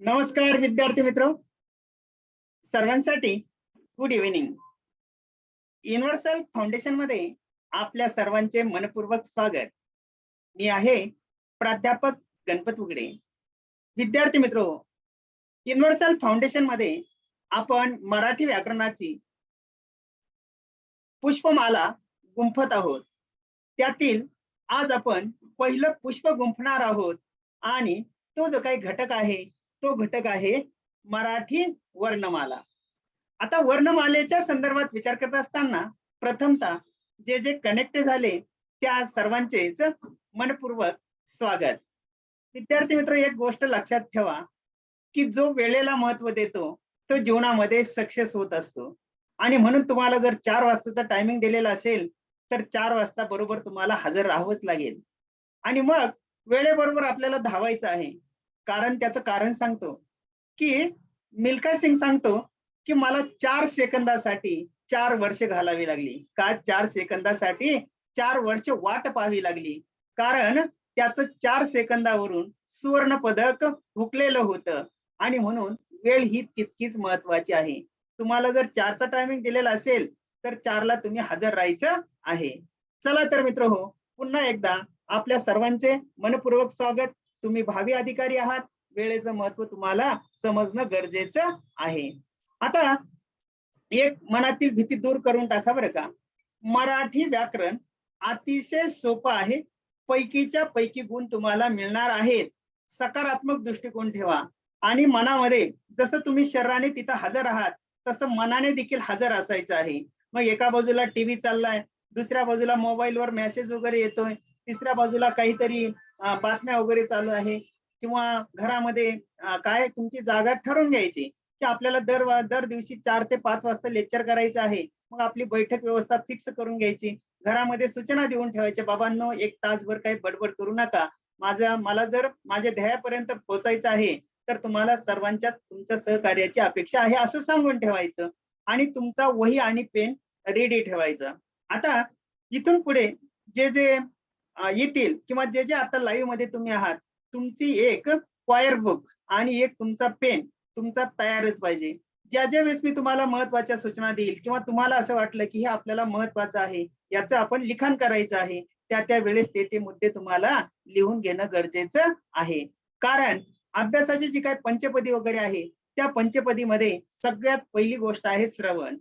नमस्कार विद्यार्थी मित्र, सर्वांसाठी गुड इव्हिनिंग. युनिव्हर्सल फाउंडेशन मध्ये आपल्या सर्वांचे मनपूर्वक स्वागत. मी आहे प्राध्यापक गणपत उगडे. विद्यार्थी मित्र, युनिव्हर्सल फाउंडेशन मध्ये आपण मराठी व्याकरणाची पुष्पमाला गुंफत आहोत. त्यातील आज आपण पहिलं पुष्प गुंफणार आहोत आणि तो जो काही घटक आहे तो घटक आहे मराठी वर्णमाला. आता वर्णमालेच्या संदर्भात विचार करत असताना प्रथमतः जे जे कनेक्ट झाले त्या सर्वांचेच मनपूर्वक स्वागत. विद्यार्थी मित्र, एक गोष्ट लक्षात ठेवा की जो वेळेला महत्व देतो तो जीवनामध्ये सक्सेस होत असतो. आणि म्हणून तुम्हाला जर 4 वाजताचा टायमिंग दिलेला असेल तर 4 वाजता बरोबर तुम्हाला हजर राहावंच लागेल. आणि मग वेळेबरोबर आपल्याला धावायचं आहे. कारण त्याचं कारण सांगतो की मिल्खा सिंग सांगतो की मला 4 सेकंदासाठी 4 वर्ष घालावी लागली. का 4 सेकंदासाठी 4 वर्ष वाट पाहावी लागली? कारण त्याचं 4 सेकंदावरून सुवर्ण पदक हुकलेलं होतं. आणि म्हणून वेळ ही तितकीच महत्वाची आहे. तुम्हाला जर 4चा टायमिंग दिलेला असेल तर 4ला तुम्ही हजर राहायचं आहे. चला तर मित्र हो, पुन्हा एकदा आपल्या सर्वांचे मनपूर्वक स्वागत. तुम्ही भावी अधिकारी आहात. वेळेचं महत्व तुम्हाला समजणं गरजेचं आहे. आता एक मनातील भीती दूर करून टाका बरं का. मराठी व्याकरण अतिशय सोपं आहे. पैकीच्या पैकी गुण तुम्हाला मिळणार आहेत. सकारात्मक दृष्टिकोन ठेवा आणि मनामध्ये जसं तुम्ही शरीराने तिथं हजर आहात तसं मनाने देखील हजर असायचं आहे. मग एका बाजूला टीव्ही चाललाय, दुसऱ्या बाजूला मोबाईलवर मेसेज वगैरे येतोय, तिसऱ्या बाजूला काहीतरी बातम्या वगैरे चालू आहे, किंवा घरामध्ये काय तुमची जागा ठरवून घ्यायची की आपल्याला दर दिवशी 4 ते 5 वाजता लेक्चर करायचं आहे. मग आपली बैठक व्यवस्था फिक्स करून घ्यायची. घरामध्ये सूचना देऊन ठेवायच्या, बाबांनो 1 तासभर काही बडबड करू नका. मला जर माझ्या ध्येयापर्यंत पोहोचायचं आहे तर तुम्हाला सर्वांच्या तुमच्या सहकार्याची अपेक्षा आहे असं सांगून ठेवायचं. आणि तुमचा वही आणि पेन रेडी ठेवायचा. आता इथून पुढे जे जे येतील किंवा जे जे आता लाईव्ह मध्ये तुम्ही आहात, तुमची एक क्वायर बुक आणि एक तुमचा पेन तुमचा तयारच पाहिजे. ज्या वेळेस मी तुम्हाला महत्वाच्या सूचना देईल किंवा तुम्हाला असं वाटलं की हे आपल्याला महत्वाचं आहे, याचं आपण लिखाण करायचं आहे, त्या वेळेस ते मुद्दे तुम्हाला लिहून घेणं गरजेचं आहे. कारण अभ्यासाची जी काही पंचपदी वगैरे आहे त्या पंचपदीमध्ये सगळ्यात पहिली गोष्ट आहे श्रवण.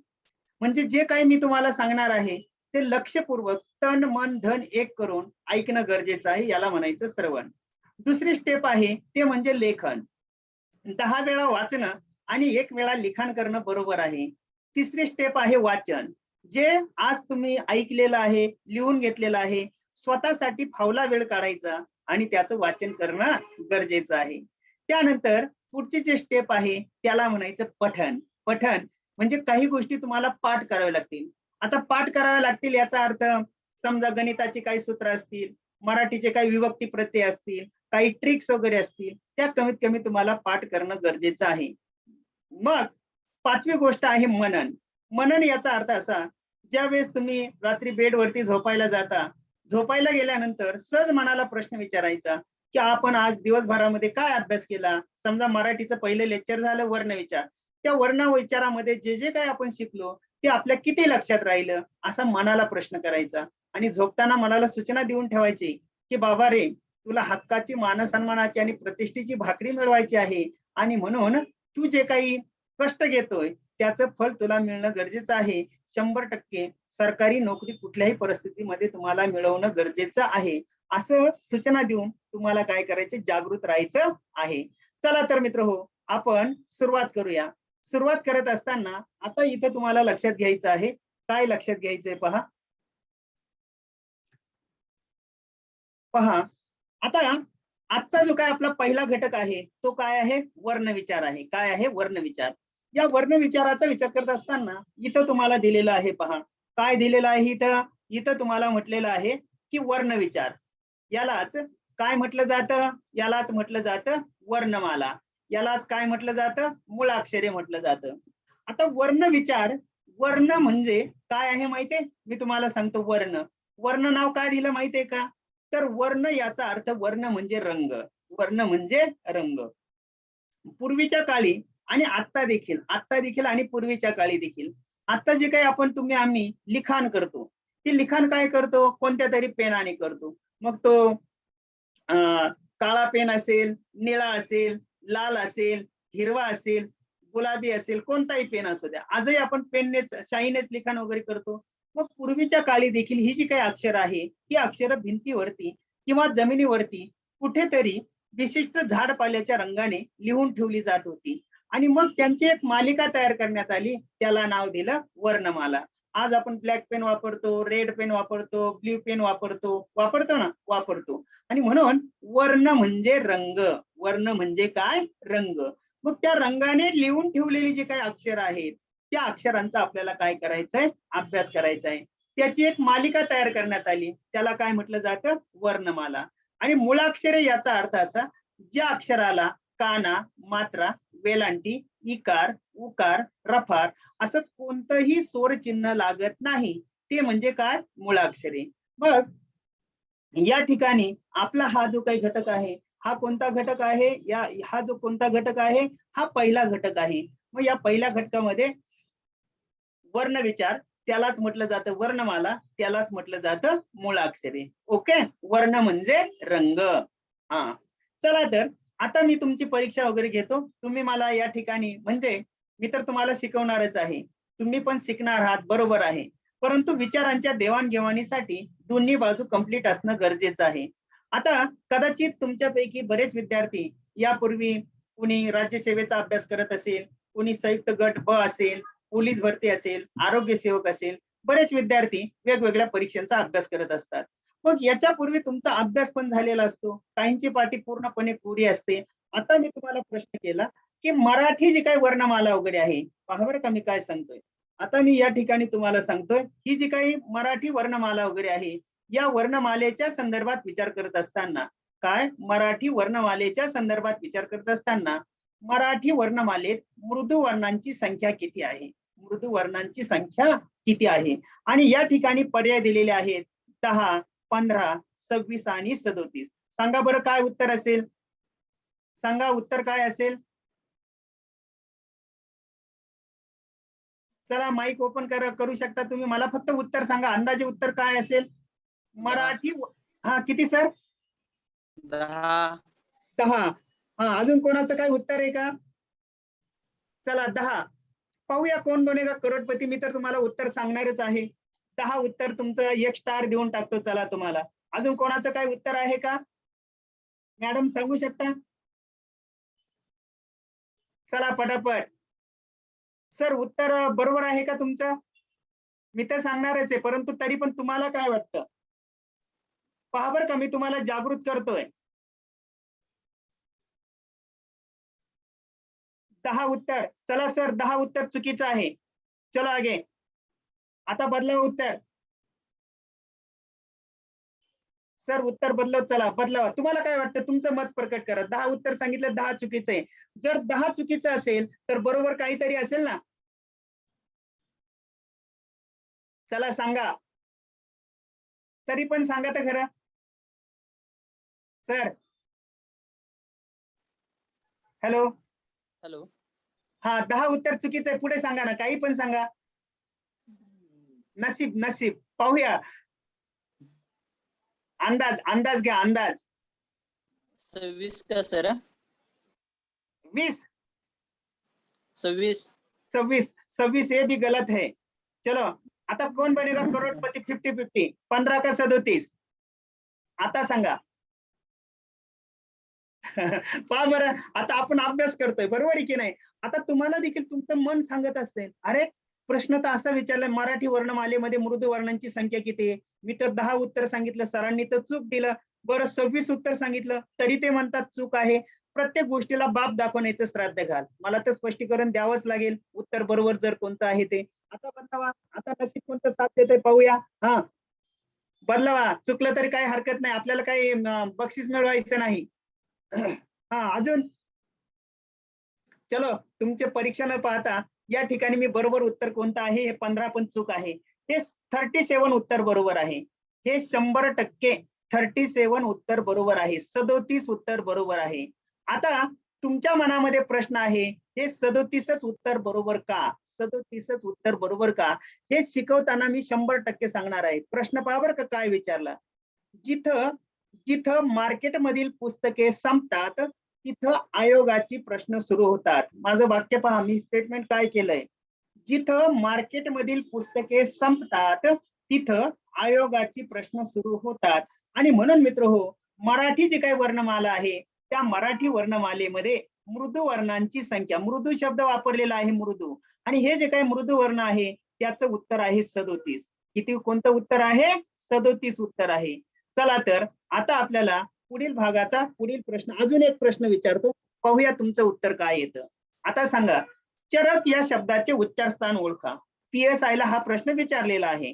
म्हणजे जे काही मी तुम्हाला सांगणार आहे ते लक्षपूर्वक तन मन धन एक करून ऐकणं गरजेचं आहे. याला म्हणायचं श्रवण. दुसरी स्टेप आहे ते म्हणजे लेखन. 10 वेळा वाचणं आणि 1 वेळा लिखाण करणं बरोबर आहे. तिसरी स्टेप आहे वाचन. जे आज तुम्ही ऐकलेलं आहे, लिहून घेतलेलं आहे, स्वतःसाठी फावला वेळ काढायचा आणि त्याचं वाचन करणं गरजेचं आहे. त्यानंतर पुढची जी स्टेप आहे त्याला म्हणायचं पठण. पठण म्हणजे काही गोष्टी तुम्हाला पाठ कराव्या लागतील. आता पाठ कराव्या लागतील याचा अर्थ समजा गणिताची काही सूत्र असतील, मराठीचे काही विभक्ती प्रत्यय असतील, काही ट्रिक्स वगैरे असतील, त्या कमीत कमी तुम्हाला पाठ करणं गरजेचं आहे. मग 5वी गोष्ट आहे मनन. मनन याचा अर्थ असा, ज्या वेळेस तुम्ही रात्री बेडवरती झोपायला जाता, झोपायला गेल्यानंतर सहज मनाला प्रश्न विचारायचा की आपण आज दिवसभरामध्ये काय अभ्यास केला. समजा मराठीचं पहिलं लेक्चर झालं वर्णविचार, त्या वर्ण विचारामध्ये जे जे काही आपण शिकलो ते आपल्या किती लक्षात राहिलं असा मनाला प्रश्न करायचा. आणि झोपताना मनाला सूचना देऊन ठेवायची की बाबा रे, तुला हक्काची मानसन्मानाची आणि प्रतिष्ठेची भाकरी मिळवायची आहे आणि म्हणून तू जे काही कष्ट घेतोय त्याचं फळ तुला मिळणं गरजेचं आहे. 100% सरकारी नोकरी कुठल्याही परिस्थितीमध्ये तुम्हाला मिळवणं गरजेचं आहे. असं सूचना देऊन तुम्हाला काय करायचं, जागृत राहायचं आहे. चला तर मित्र हो, आपण सुरुवात करूया. सुरुवात करत असताना आता इथं तुम्हाला लक्षात घ्यायचं आहे. काय लक्षात घ्यायचंय पहा. आता आजचा जो काय आपला पहिला घटक आहे तो काय आहे, वर्णविचार आहे. काय आहे, वर्णविचार. या वर्णविचाराचा विचार करत असताना इथं तुम्हाला दिलेलं आहे पहा. काय दिलेलं आहे इथं. इथं तुम्हाला म्हटलेलं आहे की वर्णविचार यालाच काय म्हटलं जातं, यालाच म्हटलं जातं वर्णमाला. यालाच काय म्हटलं जातं, मूळाक्षरे म्हटलं जातं. आता वर्णविचार वर्ण म्हणजे काय आहे माहितीये? मी तुम्हाला सांगतो. वर्ण वर्ण नाव काय दिलं माहितीये का? तर वर्ण याचा अर्थ वर्ण म्हणजे रंग. वर्ण म्हणजे रंग. पूर्वीच्या काळी आणि आता देखील आणि पूर्वीच्या काळी देखील आता जे काही तुम्ही आम्ही लिखाण करतो, ते लिखाण काय करतो? कोणत्या तरी पेनाने करतो. मग तो काळा पेन असेल, निळा असेल, लाल असेल, हिरवा असेल, गुलाबी असेल, कोणताही पेन असू द्या. आजही आपण पेननेच शाईनेच लिखाण वगैरे करतो. मग पूर्वीच्या काळी देखील ही जी काही अक्षर आहे, ती अक्षर भिंतीवरती किंवा जमिनीवरती कुठेतरी विशिष्ट झाडपाल्याच्या रंगाने लिहून ठेवली जात होती आणि मग त्यांची एक मालिका तयार करण्यात आली. त्याला नाव दिलं वर्णमाला. आज आपण ब्लॅक पेन वापरतो, रेड पेन वापरतो, ब्ल्यू पेन वापरतो ना, वापरतो. आणि म्हणून वर्ण म्हणजे रंग. वर्ण म्हणजे काय? रंग. मग त्या रंगाने लिहून ठेवलेली जी काही अक्षर आहेत, त्या अक्षरांचा आपल्याला काय करायचंय? अभ्यास करायचा आहे. त्याची एक मालिका तयार करण्यात आली. त्याला काय म्हटलं जातं? वर्णमाला. आणि मूळाक्षरे याचा अर्थ असा, ज्या अक्षराला काना, मात्रा, वेलांटी, इकार, उकार, रफार असं कोणतंही स्वर चिन्ह लागत नाही, ते म्हणजे काय? मूळाक्षरे. मग या ठिकाणी आपला हा जो काही घटक आहे, हा कोणता घटक आहे? हा जो कोणता घटक आहे? हा पहिला घटक आहे. मग या पहिल्या घटकामध्ये वर्ण विचार, त्यालाच म्हटलं जातं वर्णमाला, त्यालाच म्हटलं जातं मूळाक्षरे. ओके. वर्ण म्हणजे रंग. हा, चला तर आता मी तुमची परीक्षा वगैरे घेतो. तुम्ही मला या ठिकाणी म्हणजे मी तर तुम्हाला शिकवणारच आहे, तुम्ही पण शिकणार आहात, बरोबर आहे. परंतु विचारांच्या देवाणघेवाणीसाठी दोन्ही बाजू कंप्लीट असणं गरजेचं आहे. आता कदाचित तुमच्यापैकी बरेच विद्यार्थी यापूर्वी कुणी राज्यसेवेचा अभ्यास करत असेल, कुणी संयुक्त गट ब असेल, पोलीस भरती असेल, आरोग्य सेवक असेल, बरेच विद्यार्थी वेगवेगळ्या परीक्षांचा अभ्यास करत असतात. मग याच्यापूर्वी तुमचा अभ्यास पण झालेला असतो, काहींची पाठी पूर्णपणे पुरी असते. आता मी तुम्हाला प्रश्न केला की मराठी जी काही वर्णमाला वगैरे आहे, पहा बरं का मी काय सांगतोय. आता मी या ठिकाणी तुम्हाला सांगतोय, ही जी काही मराठी वर्णमाला वगैरे आहे, या वर्णमालेच्या संदर्भात विचार करत असताना काय? मराठी वर्णमालेच्या संदर्भात विचार करत असताना मराठी वर्णमालेत मृदू वर्णांची संख्या किती आहे? मृदू वर्णांची संख्या किती आहे? आणि या ठिकाणी पर्याय दिलेले आहेत 10, 15, 26 आणि 37. सांगा बरं काय उत्तर असेल? सांगा उत्तर काय असेल? चला माईक ओपन करू शकता तुम्ही. मला फक्त उत्तर सांगा, अंदाजे उत्तर काय असेल? मराठी हा किती सर? 10. 10. हा, अजून कोणाचं काय उत्तर आहे का? चला 10. पाहूया कोण बनेगा करोडपती. मी तर तुम्हाला उत्तर सांगणारच आहे. 10 उत्तर तुमचं 1 स्टार देऊन टाकतो. चला तुम्हाला अजून कोणाचं काय उत्तर आहे का? मॅडम सांगू शकता? चला पटापट. सर उत्तर बरोबर आहे का तुमचं? मी तर सांगणारच आहे, परंतु तरी पण तुम्हाला काय वाटतं? पहा बरं का, मी तुम्हाला जागृत करतोय. 10 उत्तर. चला सर 10 उत्तर चुकीचं आहे. चलो आगे. आता बदलाव उत्तर. सर उत्तर बदलत चला, बदलावा. तुम्हाला काय वाटतं? तुमचं मत प्रकट करा. 10 उत्तर सांगितलं, 10 चुकीचं आहे. जर 10 चुकीचं असेल तर बरोबर काहीतरी असेल ना? चला सांगा. तरी पण सांगा तर खरं. Sir hello. हॅलो. हा, 10 उत्तर चुकीचं आहे. पुढे सांगा ना, काही पण सांगा. नसीब नसीब. पाहूया. अंदाज अंदाज घ्या, अंदाज. 26 का सर? 20. 26. 26 ये भी गलत है. चलो आता कौन बनेगा करोडपती 50-50? 15 का 37? आता सांगा. पहा बरं, आता आपण अभ्यास करतोय, बरोबर आहे की नाही? आता तुम्हाला देखील तुमचं मन सांगत असते, अरे प्रश्न तर असा विचारलाय, मराठी वर्णमालेमध्ये मृदू वर्णांची संख्या किती आहे? मी तर 10 उत्तर सांगितलं, सरांनी तर चूक दिलं. बरं 26 उत्तर सांगितलं तरी ते म्हणतात चूक आहे. प्रत्येक गोष्टीला बाप दाखवून येतं श्राद्ध घाल. मला तर स्पष्टीकरण द्यावंच लागेल, उत्तर बरोबर जर कोणतं आहे ते. आता बदलावा. आता नशीब कोणतं साथ देतंय पाहूया. हा, बदलावा. चुकलं तरी काही हरकत नाही, आपल्याला काही बक्षीस मिळवायचं नाही. हा, अजून. चलो तुमचे परीक्षा न पाहता या ठिकाणी मी बरोबर उत्तर कोणतं आहे हे 15 पण चूक आहे. हे 37 उत्तर बरोबर आहे. हे 100% 37 उत्तर बरोबर आहे. 37 उत्तर बरोबर आहे. आता तुमच्या मनामध्ये प्रश्न आहे, हे 37च उत्तर बरोबर का? 37च उत्तर बरोबर का? हे शिकवताना मी 100% सांगणार आहे. प्रश्न पहा बरं का काय विचारला. जिथं जिथं मार्केटमधील पुस्तके संपतात, तिथं आयोगाची प्रश्न सुरू होतात. माझं वाक्य पहा, मी स्टेटमेंट काय केलंय. जिथं मार्केटमधील पुस्तके संपतात, तिथं आयोगाची प्रश्न सुरू होतात. आणि म्हणून मित्र हो, मराठी जी काही वर्णमाला आहे, त्या मराठी वर्णमालेमध्ये मृदू वर्णांची संख्या, मृदू शब्द वापरलेला आहे, मृदू. आणि हे जे काही मृदू वर्ण आहे, त्याचं उत्तर आहे 37. किती कोणतं उत्तर आहे? 37 उत्तर आहे. चला तर आता आपल्याला पुढील भागाचा पुढील प्रश्न, अजून एक प्रश्न विचारतो, पाहूया तुमचं उत्तर काय येतं. आता सांगा, चरक या शब्दाचे उच्चारस्थान ओळखा. PSI ला हा प्रश्न विचारलेला आहे.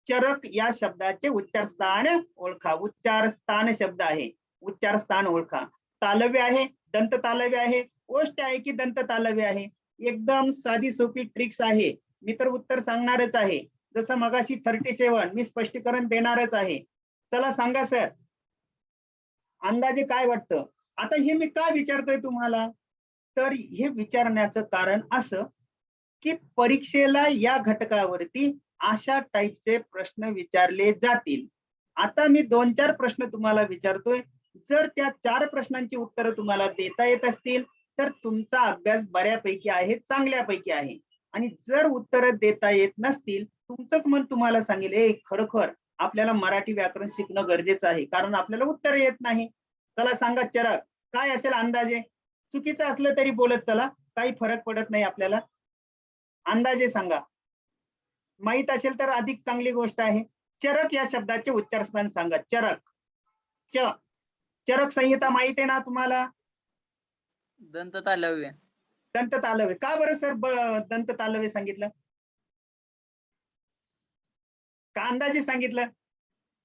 चरक या शब्दाचे उच्चारस्थान ओळखा. उच्चारस्थान शब्द आहे, उच्चारस्थान ओळखा. तालव्य आहे, दंत तालव्य आहे, ओष्ठ आहे की दंत तालव्य आहे? एकदम साधी सोपी ट्रिक्स आहे. मी तर उत्तर सांगणारच आहे. जसं मगाशी 37 मी स्पष्टीकरण देणारच आहे. चला सांगा सर, अंदाजे काय वाटतं? आता हे मी का विचारतोय तुम्हाला? तर हे विचारण्याचं कारण असं की परीक्षेला या घटकावरती अशा टाईपचे प्रश्न विचारले जातील. आता मी 2-4 प्रश्न तुम्हाला विचारतोय. जर त्या 4 प्रश्नांची उत्तरं तुम्हाला देता येत असतील, तर तुमचा अभ्यास बऱ्यापैकी आहे, चांगल्यापैकी आहे. आणि जर उत्तरं देता येत नसतील, तुमचंच मन तुम्हाला सांगेल, खरोखर आपल्याला मराठी व्याकरण शिकणं गरजेचं आहे, कारण आपल्याला उत्तर येत नाही. चला सांगा, चरक काय असेल अंदाजे? चुकीचं असलं तरी बोलत चला, काही फरक पडत नाही आपल्याला. अंदाजे सांगा. माहित असेल तर अधिक चांगली गोष्ट आहे. चरक या शब्दाचे उच्चारस्थान सांगा. चरक, च, चरक संहिता माहित आहे ना तुम्हाला? दंत तालव्य. दंत तालव्य. का बरं सर दंत तालव्य सांगितलं? का अंदाजे सांगितलं?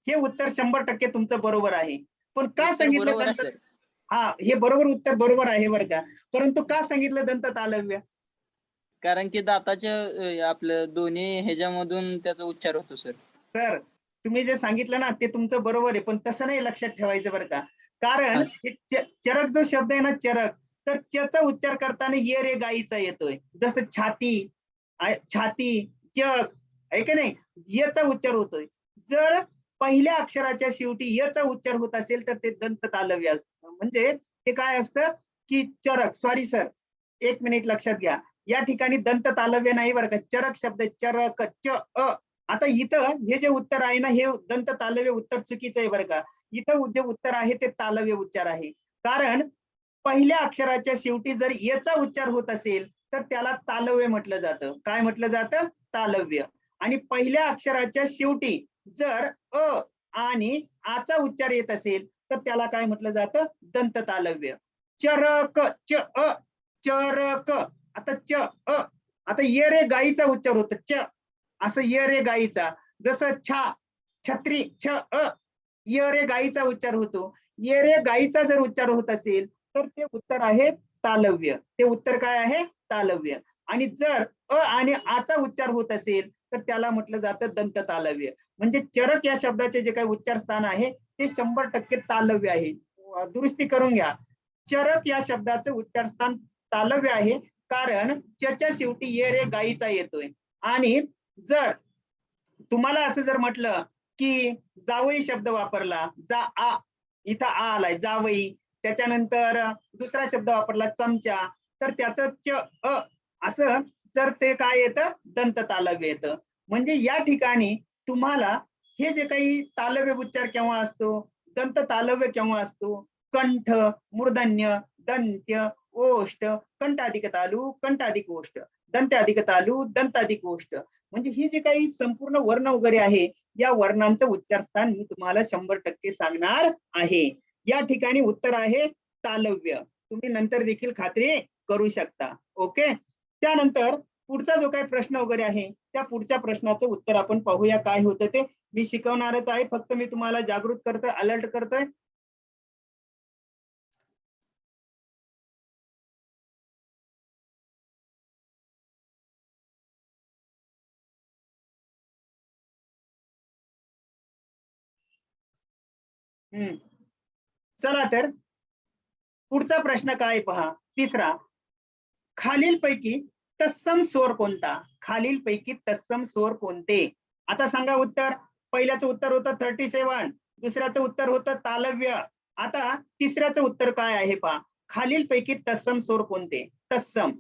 हे उत्तर 100% तुमचं बरोबर आहे. पण का उत्तर सांगितलं बरोबर आहे दंत? सर. हा, हे बरोबर उत्तर बरोबर आहे बरं का. परंतु का सांगितलं दंत तालव्य? कारण की दाताच्या आपलं दोन्ही ह्याच्यामधून त्याचा उच्चार होतो सर. तर तुम्ही जे सांगितलं ना ते तुमचं बरोबर आहे, पण तसं नाही लक्षात ठेवायचं बरं का. कारण हा. हे चरक जो शब्द आहे ना, चरक, तर चा उच्चार करताना ये रे गाईचा येतोय. जसं छाती, छाती, चक आहे की नाही, याचा उच्चार होतोय. जर पहिल्या अक्षराच्या शेवटी याचा उच्चार होत असेल तर ते दंत तालव्य असतं. म्हणजे ते काय असतं की चरक, सॉरी सर, 1 मिनिट लक्षात घ्या. या ठिकाणी दंत तालव्य नाही बरं का, चरक शब्द, चरक, च अ. आता इथं हे जे उत्तर आहे ना, हे दंत तालव्य उत्तर चुकीचं आहे बरं का. इथं जे उत्तर आहे ते तालव्य उच्चार आहे. कारण पहिल्या अक्षराच्या शेवटी जर याचा उच्चार होत असेल तर त्याला तालव्य म्हटलं जातं. काय म्हटलं जातं? तालव्य. आणि पहिल्या अक्षराच्या शेवटी जर अ आणि आचा उच्चार येत असेल तर त्याला काय म्हटलं जातं? दंत तालव्य. चरक, च अ, चरक. आता च अ, आता ये रे गाईचा उच्चार होतो, च, असं ये रे गाईचा. जसं छा, छत्री, छ अ, ये रे गाईचा उच्चार होतो. ये रे गाईचा जर उच्चार होत असेल तर ते उत्तर आहे तालव्य. ते उत्तर काय आहे? तालव्य. आणि जर अ आणि आचा उच्चार होत असेल तर त्याला म्हटलं जातं दंत तालव्य. म्हणजे चरक या शब्दाचे जे काही उच्चार स्थान आहे ते 100% तालव्य आहे. दुरुस्ती करून घ्या. चरक या शब्दाचं उच्चारस्थान तालव्य आहे, कारण च्या शेवटी ये रे गाईचा येतोय. आणि जर तुम्हाला असं जर म्हटलं की जावई शब्द वापरला, जा आ, इथं आ आलाय, जावई, त्याच्यानंतर दुसरा शब्द वापरला चमचा, तर त्याचं च अ असं जर ते काय येतं? दंत तालव्य येतं. म्हणजे या ठिकाणी तुम्हाला हे जे काही तालव्य उच्चार केव्हा असतो, दंत तालव्य केव्हा असतो, कंठ, मूर्धन्य, दंत्य, ओष्ठ, कंठाधिक तालु, कंठाधिक ओष्ठ, दंत्याधिक तालु, दंताधिक ओष्ठ. म्हणजे ही जी काही संपूर्ण वर्ण वगैरे आहे, या वर्णांचं उच्चारस्थान मी तुम्हाला 100% सांगणार आहे. या ठिकाणी उत्तर आहे तालव्य. तुम्ही नंतर देखील खात्री करू शकता. ओके. त्यानंतर पुढचा जो काही प्रश्न वगैरे आहे, त्या पुढच्या प्रश्नाचं उत्तर आपण पाहूया काय होतं ते. मी शिकवणारच आहे, फक्त मी तुम्हाला जागृत करतोय, अलर्ट करतोय. हम्म. चला तर पुढचा प्रश्न काय पहा, तिसरा. खालीलपैकी तत्सम स्वर कोणता? खालीलपैकी तत्सम स्वर कोणते? आता सांगा उत्तर. पहिल्याचं उत्तर होतं 37, दुसऱ्याचं उत्तर होतं तालव्य. आता तिसऱ्याचं उत्तर काय आहे पहा. खालीलपैकी तत्सम स्वर कोणते? तत्सम.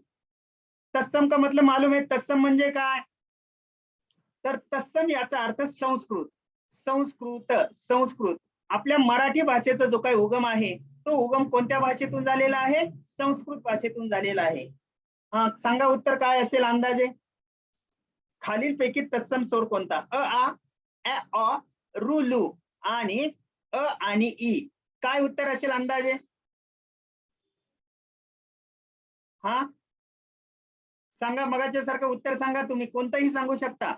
तत्सम का मतलब मालूम है? तत्सम म्हणजे काय? तर तत्सम याचा अर्थ संस्कृत. संस्कृत आपल्या मराठी भाषेचा जो काही उगम आहे तो उगम कोणत्या भाषेतून झालेला आहे? संस्कृत भाषेतून झालेला आहे. सांगा उत्तर काय असेल अंदाजे. खालीलपैकी तत्सम स्वर कोणता? अ आ, ए अ, रु लू आणि अ आणि ई. काय उत्तर असेल अंदाजे? हा सांगा, मगाच्या सारखं उत्तर सांगा, तुम्ही कोणतंही सांगू शकता.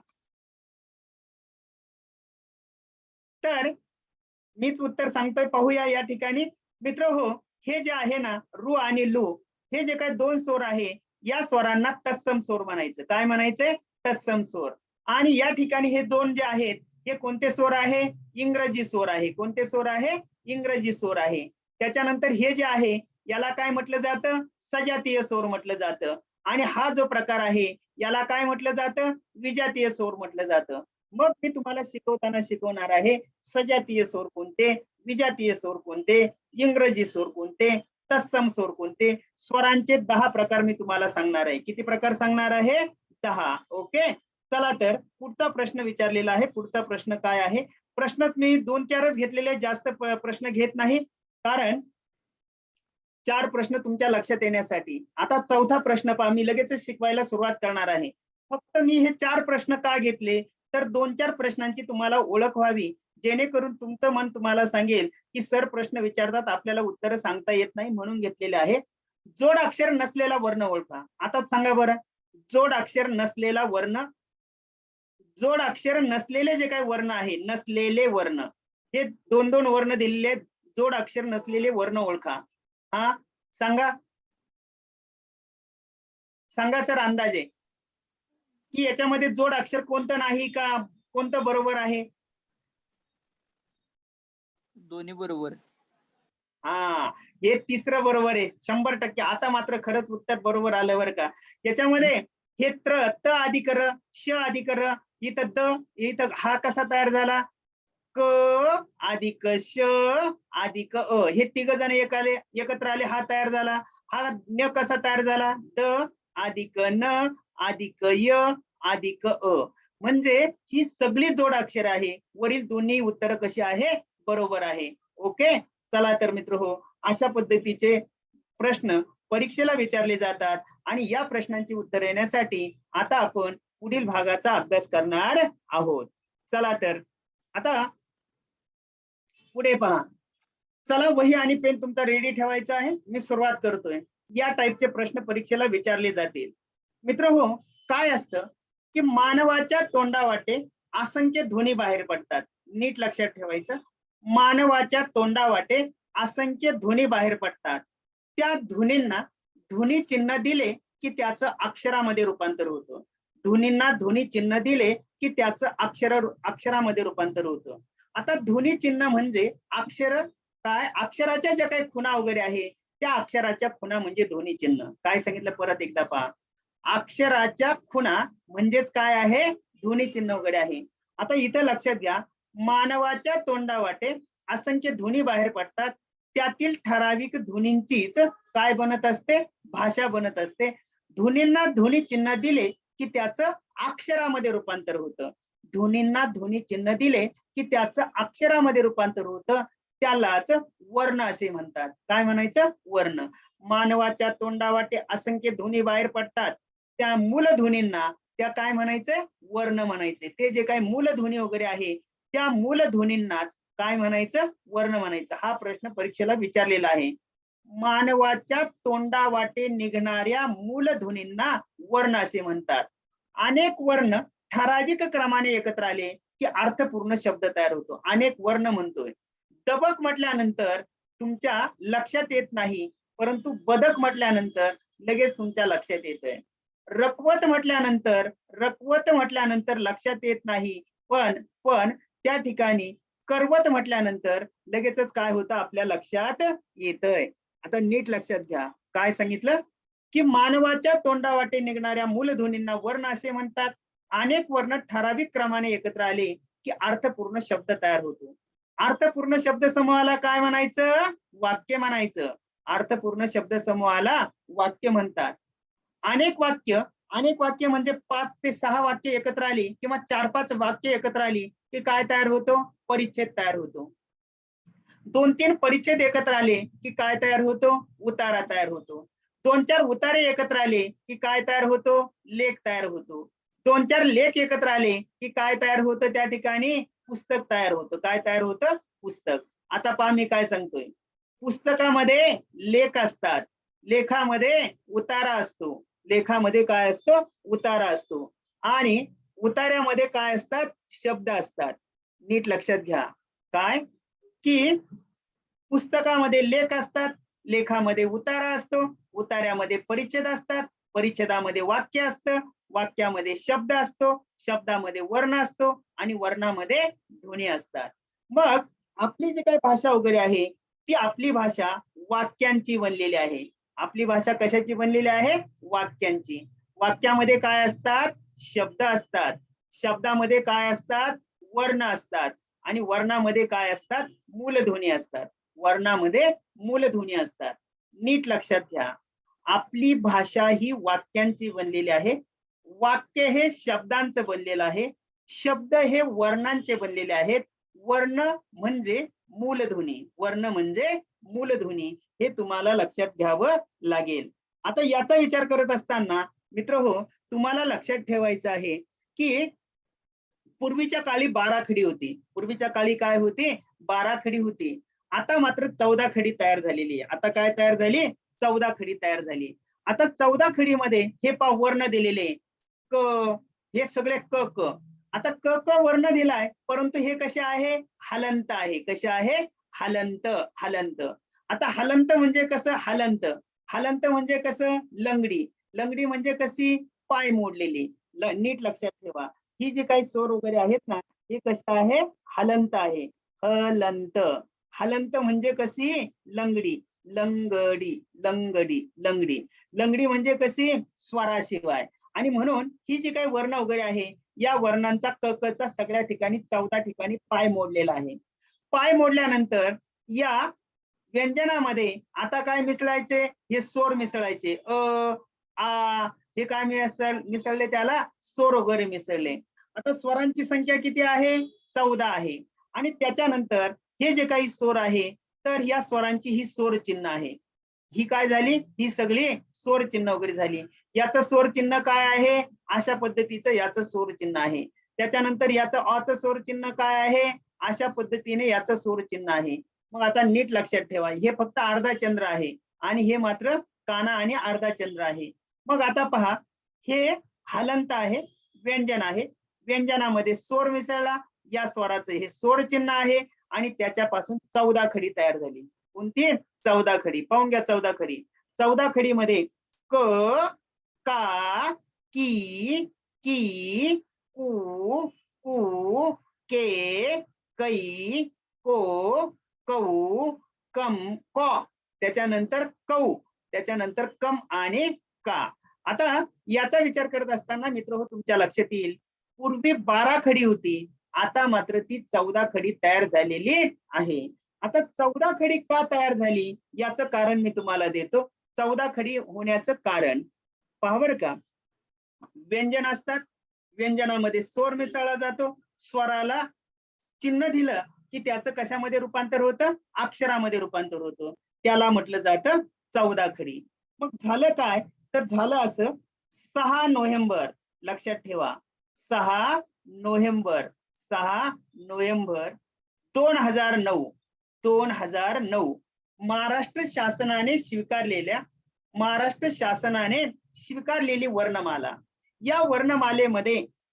तर मीच उत्तर सांगतोय, पाहूया या ठिकाणी. मित्र हो, हे जे आहे ना रु आणि लू, हे जे काही दोन स्वर आहे या स्वरांना तत्सम स्वर म्हणायचं. काय म्हणायचंय? तत्सम स्वर. आणि या ठिकाणी हे दोन जे आहेत हे कोणते स्वर आहे? इंग्रजी स्वर आहे. कोणते स्वर आहे? इंग्रजी स्वर आहे. त्याच्यानंतर हे जे आहे याला काय म्हटलं जातं? सजातीय स्वर म्हटलं जातं. आणि हा जो प्रकार आहे याला काय म्हटलं जातं? विजातीय स्वर म्हटलं जातं. मग मी तुम्हाला शिकवताना शिकवणार आहे सजातीय स्वर कोणते, विजातीय स्वर कोणते, इंग्रजी स्वर कोणते, तत्सम स्वर कोणते. स्वरांचे 10 प्रकार मी तुम्हाला सांगणार आहे. किती प्रकार सांगणार आहे? 10. ओके. चला तर पुढचा प्रश्न विचारलेला आहे. पुढचा प्रश्न काय आहे? प्रश्न मी 2-4च घेतलेले, जास्त प्रश्न घेत नाही, कारण 4 प्रश्न तुमच्या लक्षात येण्यासाठी. आता चौथा प्रश्न पहा, मी लगेचच शिकवायला सुरुवात करणार आहे. फक्त मी हे 4 प्रश्न का घेतले तर 2-4 प्रश्नांची तुम्हाला ओळख व्हावी, जेणेकरून तुमचं मन तुम्हाला सांगेल की सर प्रश्न विचारतात, आपल्याला उत्तर सांगता येत नाही, म्हणून घेतलेले आहे. जोड अक्षर नसलेला वर्ण ओळखा. आता सांगा बरं, जोड अक्षर नसलेला वर्ण, जोड अक्षर नसलेले जे काही वर्ण आहे, नसलेले वर्ण, हे 2-2 वर्ण दिलेले आहेत. जोड अक्षर नसलेले वर्ण ओळखा. हा सांगा, सांगा सर अंदाजे की याच्यामध्ये जोड अक्षर कोणतं नाही का, कोणतं बरोबर आहे? दोन्ही बरोबर. हा, हे तिसरं बरोबर आहे 100%. आता मात्र खरंच उत्तर बरोबर आलं बरं का. याच्यामध्ये हे त अधिक र, श अधिक र, इथं द, इथं हा कसा तयार झाला? क अधिक श अधिक अ, हे तिघ जण एकत्र आले, हा तयार झाला. हा न कसा तयार झाला? द अधिक न अधिक य अधिक अ. म्हणजे ही सगळी जोड अक्षर आहे. वरील दोन्ही उत्तर कशी आहे? बरोबर आहे. ओके. चला तर मित्र हो, अशा पद्धतीचे प्रश्न परीक्षेला विचारले जातात आणि या प्रश्नांची उत्तर येण्यासाठी आता आपण पुढील भागाचा अभ्यास करणार आहोत. चला तर आता पुढे पहा. चला, वही आणि पेन तुमचा रेडी ठेवायचा आहे. मी सुरुवात करतोय. या टाईपचे प्रश्न परीक्षेला विचारले जातील. मित्र हो, काय असतं की मानवाच्या तोंडावाटे असंख्य ध्वनी बाहेर पडतात. नीट लक्षात ठेवायचं. मानवाच्या तोंडावाटे असंख्य ध्वनी बाहेर पडतात. त्या ध्वनींना ध्वनी चिन्ह दिले की त्याचं अक्षरामध्ये रूपांतर होतं. ध्वनींना ध्वनी चिन्ह दिले की त्याचं अक्षरामध्ये रूपांतर होतं. आता ध्वनी चिन्ह म्हणजे अक्षर, काय अक्षराच्या ज्या काही खुणा वगैरे आहे त्या अक्षराच्या खुणा म्हणजे ध्वनी चिन्ह. काय सांगितलं परत एकदा पहा. अक्षराच्या खुणा म्हणजेच काय आहे? ध्वनी चिन्ह वगैरे आहे. आता इथं लक्षात घ्या, मानवाच्या तोंडावाटे असंख्य ध्वनी बाहेर पडतात. त्यातील ठराविक ध्वनींचीच काय बनत असते? भाषा बनत असते. ध्वनींना ध्वनी चिन्ह दिले की त्याचं अक्षरामध्ये रूपांतर होतं. ध्वनींना ध्वनी चिन्ह दिले की त्याचं अक्षरामध्ये रूपांतर होतं. त्यालाच वर्ण असे म्हणतात. काय म्हणायचं? वर्ण. मानवाच्या तोंडावाटे असंख्य ध्वनी बाहेर पडतात. त्या मूलध्वनींना त्या काय म्हणायचे? वर्ण म्हणायचे. ते जे काही मूलध्वनी वगैरे आहे त्या मूलध्वनींनाच काय म्हणायचं? वर्ण म्हणायचं. हा प्रश्न परीक्षेला विचारलेला आहे. मानवाच्या तोंडावाटे निघणाऱ्या मूलध्वनींना वर्ण असे म्हणतात. अनेक वर्ण ठराविक क्रमाने एकत्र आले की अर्थपूर्ण शब्द तयार होतो. अनेक वर्ण म्हणतोय. दबक म्हटल्यानंतर तुमच्या लक्षात येत नाही, परंतु बदक म्हटल्यानंतर लगेच तुमच्या लक्षात येतंय. रकवत म्हटल्यानंतर लक्षात येत नाही, पण त्या ठिकाणी करवत म्हटल्यानंतर लगेचच काय होतं आपल्या लक्षात येतंय. आता नीट लक्षात घ्या, काय सांगितलं की मानवाच्या तोंडावाटे निघणाऱ्या मूलध्वनींना वर्ण असे म्हणतात. अनेक वर्ण ठराविक क्रमाने एकत्र आले की अर्थपूर्ण शब्द तयार होतो. अर्थपूर्ण शब्द समूहाला काय म्हणायचं? वाक्य म्हणायचं. अर्थपूर्ण शब्द समूहाला वाक्य म्हणतात. अनेक वाक्य म्हणजे 5 ते 6 वाक्य एकत्र आली किंवा 4-5 वाक्य एकत्र आली की काय तयार होतो? परिच्छेद तयार होतो. 2-3 परिच्छेद एकत्र आले की काय तयार होतो? उतारा तयार होतो. 2-4 उतारे एकत्र आले की काय तयार होतो? लेख तयार होतो. 2-4 लेख एकत्र आले की काय तयार होतं? त्या ठिकाणी पुस्तक तयार होतं. काय तयार होतं? पुस्तक. आता पहा मी काय सांगतोय. पुस्तकामध्ये लेख असतात, लेखामध्ये उतारा असतो, लेखामध्ये काय असतो? उतारा असतो आणि उतार्यामध्ये काय असतात? शब्द असतात. नीट लक्षात घ्या, काय की पुस्तकामध्ये लेख असतात, लेखामध्ये उतारा असतो, उतार्यामध्ये परिच्छेद असतात, परिच्छेदामध्ये वाक्य असतं, वाक्यामध्ये शब्द असतो, शब्दामध्ये वर्ण असतो आणि वर्णामध्ये ध्वनी असतात. मग आपली जी काही भाषा वगैरे आहे ती आपली भाषा वाक्यांची बनलेली आहे. आपली भाषा कशाची बनलेली आहे? वाक्यांची. वाक्यामध्ये काय असतात? शब्द असतात. शब्दामध्ये काय असतात? वर्ण असतात आणि वर्णामध्ये काय असतात? मूलध्वनी असतात. वर्णामध्ये मूलध्वनी असतात. नीट लक्षात घ्या, आपली भाषा ही वाक्यांची बनलेली आहे. वाक्य हे शब्दांचं बनलेलं आहे. शब्द हे वर्णांचे बनलेले आहेत. वर्ण म्हणजे मूलध्वनी. वर्ण म्हणजे मूलध्वनी. हे तुम्हाला लक्षात घ्यावं लागेल. आता याचा विचार करत असताना मित्रहो, तुम्हाला लक्षात ठेवायचं आहे की पूर्वीच्या काळी 12 खडी होती. पूर्वीच्या काळी काय होती? 12 खडी होती. आता मात्र 14 खडी तयार झालेली आहे. आता काय तयार झाली? 14 खडी तयार झाली. आता 14 खडीमध्ये हे पहा वर्ण दिलेले क, हे सगळे क क. आता क क वर्ण दिलाय, परंतु हे कसे आहे? हलंत आहे. कसे आहे? हलंत. हलंत. आता हलंत म्हणजे कसं? हलंत. हलंत म्हणजे कसं? लंगडी. लंगडी म्हणजे कशी? पाय मोडलेली. नीट लक्षात ठेवा, ही जी काही स्वर वगैरे आहेत ना, हे कसं आहे? हलंत आहे. हलंत. हलंत म्हणजे कशी? लंगडी. लंगडी, लंगडी, लंगडी. लंगडी म्हणजे कशी? स्वराशिवाय. आणि म्हणून ही जी काही वर्ण वगैरे आहे, या वर्णांचा क क चा सगळ्या ठिकाणी 14 ठिकाणी पाय मोडलेला आहे. पाय मोडल्यानंतर या व्यंजनामध्ये आता काय मिसळायचे? हे स्वर मिसळायचे. आ, हे काय मिसळले? त्याला स्वर वगैरे मिसळले. आता स्वरांची संख्या किती आहे? 14 आहे. आणि त्याच्यानंतर हे जे काही स्वर आहे, तर या स्वरांची ही स्वर चिन्ह आहे. ही काय झाली? ही सगळी स्वर चिन्ह वगैरे झाली. याचं स्वर चिन्ह काय आहे? अशा पद्धतीचं याचं स्वर चिन्ह आहे. त्याच्यानंतर याचं अचं स्वर चिन्ह काय आहे? अशा पद्धतीने याचं स्वर चिन्ह आहे. मग आता नीट लक्षात ठेवा, हे फक्त अर्धा चंद्र आहे आणि हे मात्र काना आणि अर्धा चंद्र आहे. मग आता पहा, हे हलंत आहे, व्यंजन आहे. व्यंजनामध्ये स्वर मिसळला, या स्वराचं हे स्वर चिन्ह आहे आणि त्याच्यापासून 14 खडी तयार झाली. कोणती? 14 खडी. पाहून घ्या 14 खडी. 14 खडीमध्ये क, का, की, की, कु, कु, के, कै, को, कौ, कम, क. त्याच्यानंतर कौ, त्याच्यानंतर कम आणि का. आता याचा विचार करत असताना मित्र तुमच्या लक्षात येईल, पूर्वी 12 खडी होती, आता मात्र ती 14 खडी तयार झालेली आहे. आता 14 खडी का तयार झाली याचं कारण मी तुम्हाला देतो. 14 खडी होण्याचं कारण पहा बरं का. व्यंजन असतात, व्यंजनामध्ये स्वर मिसळला जातो, स्वराला चिन्ह दिलं की त्याचं कशामध्ये रूपांतर होतं? अक्षरामध्ये रूपांतर होतं. त्याला म्हटलं जातं 14 खडी. मग झालं काय? तर झालं असं, 6 नोव्हेंबर लक्षात ठेवा, 6 नोव्हेंबर 6 नोव्हेंबर 2009 महाराष्ट्र शासनाने स्वीकारलेली वर्णमाला. या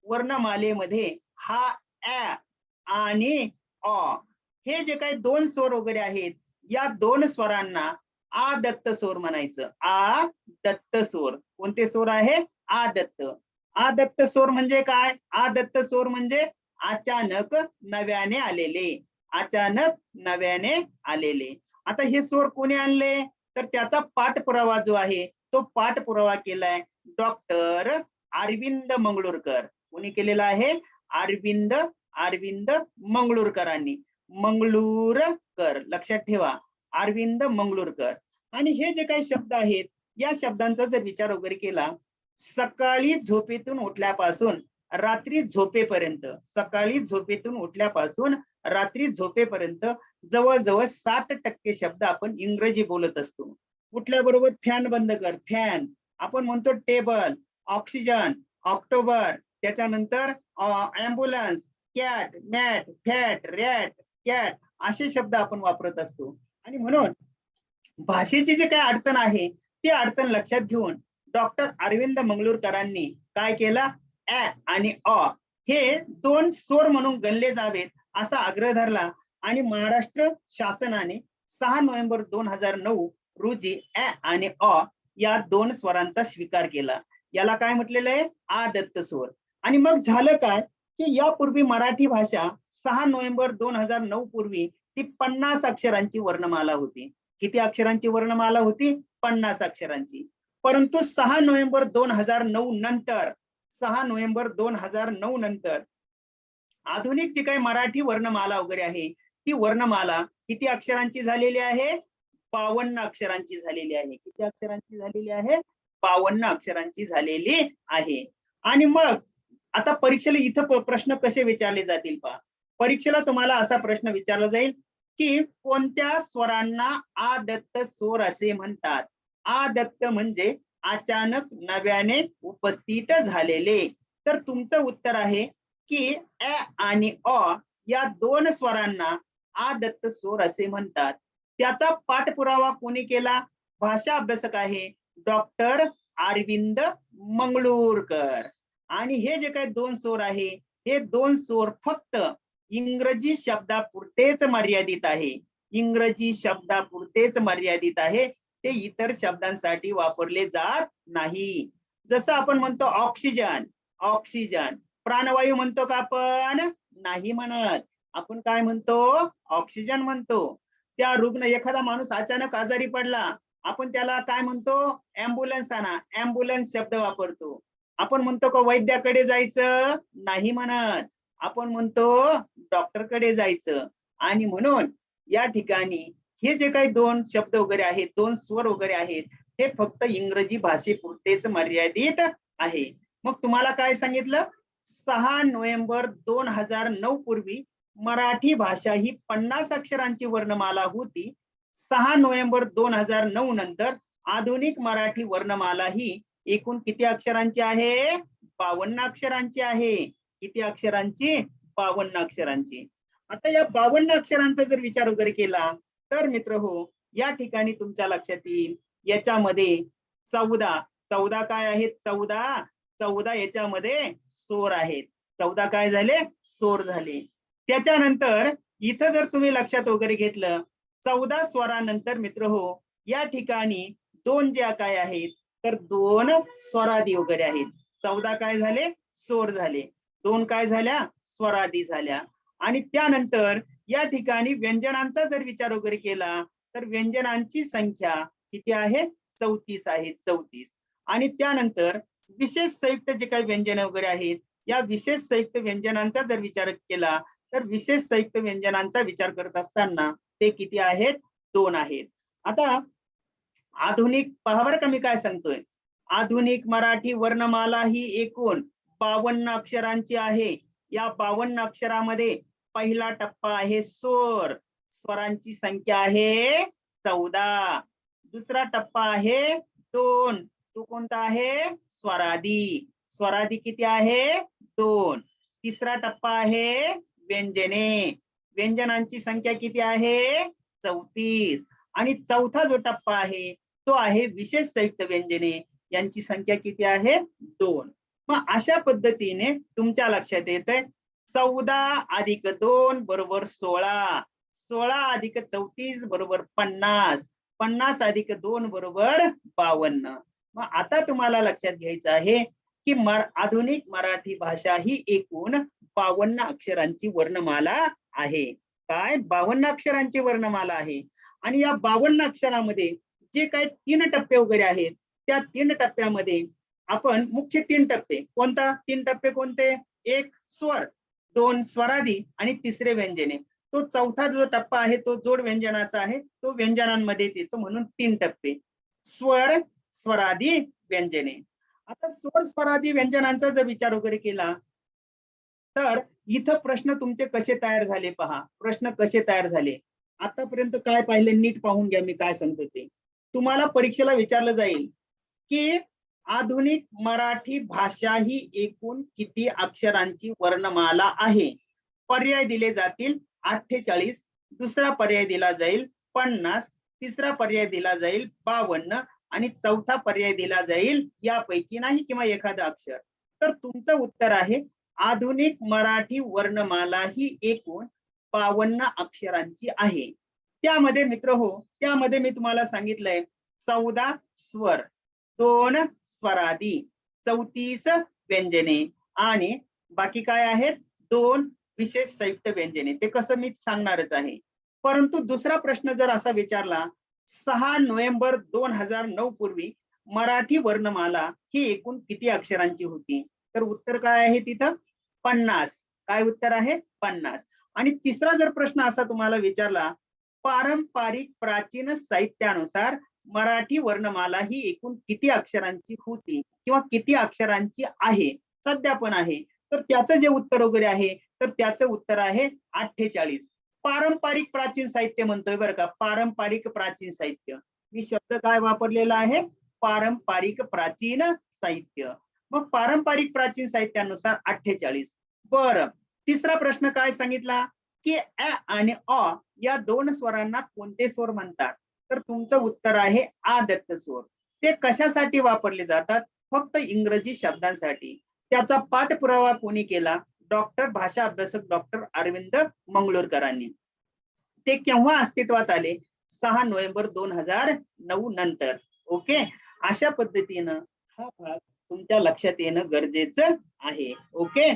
वर्णमालेमध्ये हा ॲ आणि अ हे जे काही 2 स्वर वगैरे आहेत, या 2 स्वरांना आ दत्त स्वर म्हणायचं. आ दत्त स्वर. कोणते स्वर आहे? आ दत्त. आ दत्त स्वर म्हणजे काय? आ दत्त स्वर म्हणजे अचानक नव्याने आलेले. अचानक नव्याने आलेले. आता हे स्वर कोणी आणले, तर त्याचा पाठपुरावा जो आहे तो पाठपुरावा केलाय डॉक्टर अरविंद मंगळूरकर. कोणी केलेला आहे, अरविंद अरविंद मंगळूरकरांनी. मंगळूरकर लक्षात ठेवा, अरविंद मंगळूरकर. आणि हे जे काही शब्द आहेत या शब्दांचा जर विचार वगैरे केला, सकाळी झोपेतून उठल्यापासून रात्री झोपेपर्यंत, सकाळी झोपेतून उठल्यापासून रात्री झोपेपर्यंत जवळजवळ 60% शब्द आपण इंग्रजी बोलत असतो. उठल्याबरोबर फॅन बंद कर, फॅन. आपण म्हणतो टेबल, ऑक्सिजन, ऑक्टोबर, त्याच्यानंतर ambulance, cat, mat, fat, rat, cat असे शब्द आपण वापरत असतो. आणि म्हणून भाषेची जी काही अडचण आहे ती अडचण लक्षात घेऊन डॉक्टर अरविंद मंगळूरकरांनी काय केलं, ॲ आणि अ हे दोन स्वर म्हणून गणले जावेत असा आग्रह धरला. आणि महाराष्ट्र शासनाने 6 नोव्हेंबर 2009 रोजी ॲ आणि अ या दोन स्वरांचा स्वीकार केला. याला काय म्हटलेलं आहे, आदत्त स्वर. आणि मग झालं काय की यापूर्वी मराठी भाषा 6 नोव्हेंबर 2009 पूर्वी ती 50 अक्षरांची वर्णमाला होती. किती अक्षरांची वर्णमाला होती, 50 अक्षरांची. परंतु 6 नोव्हेंबर 2009 नंतर, 6 नोव्हेंबर 2009 नंतर आधुनिक जी काही मराठी वर्णमाला वगैरे आहे ती वर्णमाला किती अक्षरांची झालेली आहे, 52 अक्षरांची झालेली आहे. किती अक्षरांची झालेली आहे, 52 अक्षरांची झालेली आहे. आणि मग आता परीक्षेला इथं प्रश्न कसे विचारले जातील पहा. परीक्षेला तुम्हाला असा प्रश्न विचारला जाईल की कोणत्या स्वरांना आदत्त स्वर असे म्हणतात. आदत्त म्हणजे अचानक नव्याने उपस्थित झालेले. तर तुमचं उत्तर आहे की अ आणि अ या दोन स्वरांना आदत्त स्वर असे म्हणतात. त्याचा पाठपुरावा कोणी केला, भाषा अभ्यासक आहे डॉक्टर अरविंद मंगळूरकर. आणि हे जे काही दोन स्वर आहे हे दोन स्वर फक्त इंग्रजी शब्दापुरतेच मर्यादित आहे. इंग्रजी शब्दापुरतेच मर्यादित आहे, ते इतर शब्दांसाठी वापरले जात नाही. जसं आपण म्हणतो ऑक्सिजन, ऑक्सिजन. प्राणवायू म्हणतो का आपण, नाही म्हणत. आपण काय म्हणतो, ऑक्सिजन म्हणतो. त्या रुग्ण, एखादा माणूस अचानक आजारी पडला, आपण त्याला काय म्हणतो, ॲम्ब्युलन्स आणा, ॲम्ब्युलन्स शब्द वापरतो. आपण म्हणतो का वैद्याकडे जायचं, नाही म्हणत. आपण म्हणतो डॉक्टरकडे जायचं. आणि म्हणून या ठिकाणी हे जे काही दोन शब्द वगैरे आहेत, दोन स्वर वगैरे आहेत, हे फक्त इंग्रजी भाषेपुरतेच मर्यादित आहे. मग तुम्हाला काय सांगितलं, 6 नोव्हेंबर 2009 पूर्वी मराठी भाषा ही 50 अक्षरांची वर्णमाला होती. 6 नोव्हेंबर 2009 नंतर आधुनिक मराठी वर्णमाला ही एकूण किती अक्षरांची आहे, 52 अक्षरांची आहे. किती अक्षरांची, 52 अक्षरांची. आता या 52 अक्षरांचा जर विचार वगैरे केला तर मित्र हो, या ठिकाणी तुमच्या लक्षात येईल याच्यामध्ये 14 काय आहेत, 14 याच्यामध्ये स्वर आहेत. 14 काय झाले, स्वर झाले. त्याच्यानंतर इथं जर तुम्ही लक्षात वगैरे घेतलं 14 स्वरानंतर मित्र हो, या ठिकाणी दोन ज्या काय आहेत तर दोन स्वरादी वगैरे आहेत. 14 काय झाले, स्वर झाले. 2 काय झाल्या, स्वरादी झाल्या. आणि त्यानंतर या ठिकाणी व्यंजनांचा जर विचार वगैरे केला तर व्यंजनांची संख्या किती आहे, 34 आहे, 34. आणि त्यानंतर विशेष संयुक्त जे काही व्यंजन वगैरे आहेत या विशेष संयुक्त व्यंजनांचा जर विचार केला तर विशेष संयुक्त व्यंजनांचा विचार करत असताना ते किती आहेत, 2 आहेत. आता आधुनिक पहा बरं का मी काय सांगतोय, आधुनिक मराठी वर्णमाला ही एकूण 52 अक्षरांची आहे. या 52 अक्षरामध्ये पहिला टप्पा आहे स्वर, स्वरांची संख्या आहे 14. दुसरा टप्पा आहे 2, तो कोणता आहे, स्वरादी. स्वरादी किती आहे, 2. तिसरा टप्पा आहे व्यंजने, व्यंजनांची संख्या किती आहे, 34. आणि चौथा जो टप्पा आहे तो आहे विशेष संयुक्त व्यंजने, यांची संख्या किती आहे, 2. मग अशा पद्धतीने तुमच्या लक्षात येतंय 14 अधिक 2 बरोबर 16, 16 अधिक 34 बरोबर 50, 50 अधिक 2 बरोबर 52. मग आता तुम्हाला लक्षात घ्यायचं आहे की आधुनिक मराठी भाषा ही एकूण 52 अक्षरांची वर्णमाला आहे. काय 52 अक्षरांची वर्णमाला आहे. आणि या 52 अक्षरामध्ये जे काही 3 टप्पे वगैरे आहेत, त्या 3 टप्प्यामध्ये आपण मुख्य 3 टप्पे कोणता 3 टप्पे कोणते? एक स्वर, 2 स्वरादी आणि तिसरे व्यंजने. तो चौथा जो टप्पा आहे तो जोड व्यंजनाचा आहे, तो व्यंजनांमध्ये येतो म्हणून 3 टप्पे. स्वर, स्वरादी, व्यंजने. आता स्वर स्वरादी व्यंजनांचा जर विचार वगैरे केला तर इथं प्रश्न तुमचे कसे तयार झाले पहा. प्रश्न कसे तयार झाले आतापर्यंत काय पाहिलं नीट पाहून घ्या मी काय सांगतो ते. तुम्हाला परीक्षेला विचारलं जाईल की आधुनिक मराठी भाषा ही एकूण किती अक्षरांची वर्णमाला आहे. पर्याय दिले जातील 48, दुसरा पर्याय दिला जाईल 50, तिसरा पर्याय दिला जाईल 52 आणि चौथा पर्याय दिला जाईल यापैकी नाही किंवा एखादं अक्षर. तर तुमचं उत्तर आहे आधुनिक मराठी वर्णमाला ही एकूण 52 अक्षरांची आहे. त्यामध्ये मित्र हो, त्यामध्ये मी तुम्हाला सांगितलंय 14 स्वर, 2 स्वरादी, 34 व्यंजने आणि बाकी काय आहेत 2 विशेष संयुक्त व्यंजने. ते कसं मी सांगणारच आहे. परंतु दुसरा प्रश्न जर असा विचारला 6 नोव्हेंबर 2009 पूर्वी मराठी वर्णमाला ही एकूण किती अक्षरांची होती? तर उत्तर काय आहे तिथं 50. काय उत्तर आहे 50. आणि तिसरा जर प्रश्न असा तुम्हाला विचारला पारंपरिक प्राचीन साहित्यानुसार मराठी वर्णमाला ही एकूण किती अक्षरांची होती किंवा किती अक्षरांची आहे सध्या पण आहे, तर त्याचं जे उत्तर वगैरे आहे तर त्याचं उत्तर आहे 48. पारंपरिक प्राचीन साहित्य म्हणतोय बरं का, पारंपरिक प्राचीन साहित्य. मी शब्द काय वापरलेला आहे पारंपरिक प्राचीन साहित्य. मग पारंपरिक प्राचीन साहित्यानुसार 48. बरं, तिसरा प्रश्न काय सांगितला की अ आणि अ या 2 स्वरांना कोणते स्वर म्हणतात? तर तुमचं उत्तर आहे आदत्त स्वर. ते कशासाठी वापरले जातात? फक्त इंग्रजी शब्दांसाठी. त्याचा पाठपुरावा कोणी केला? डॉक्टर भाषा अभ्यासक डॉक्टर अरविंद मंगळूरकरांनी. ते केव्हा अस्तित्वात आले? 6 नोव्हेंबर 2009 नंतर. ओके, अशा पद्धतीनं हा भाग तुमच्या लक्षात येणं गरजेचं आहे. ओके,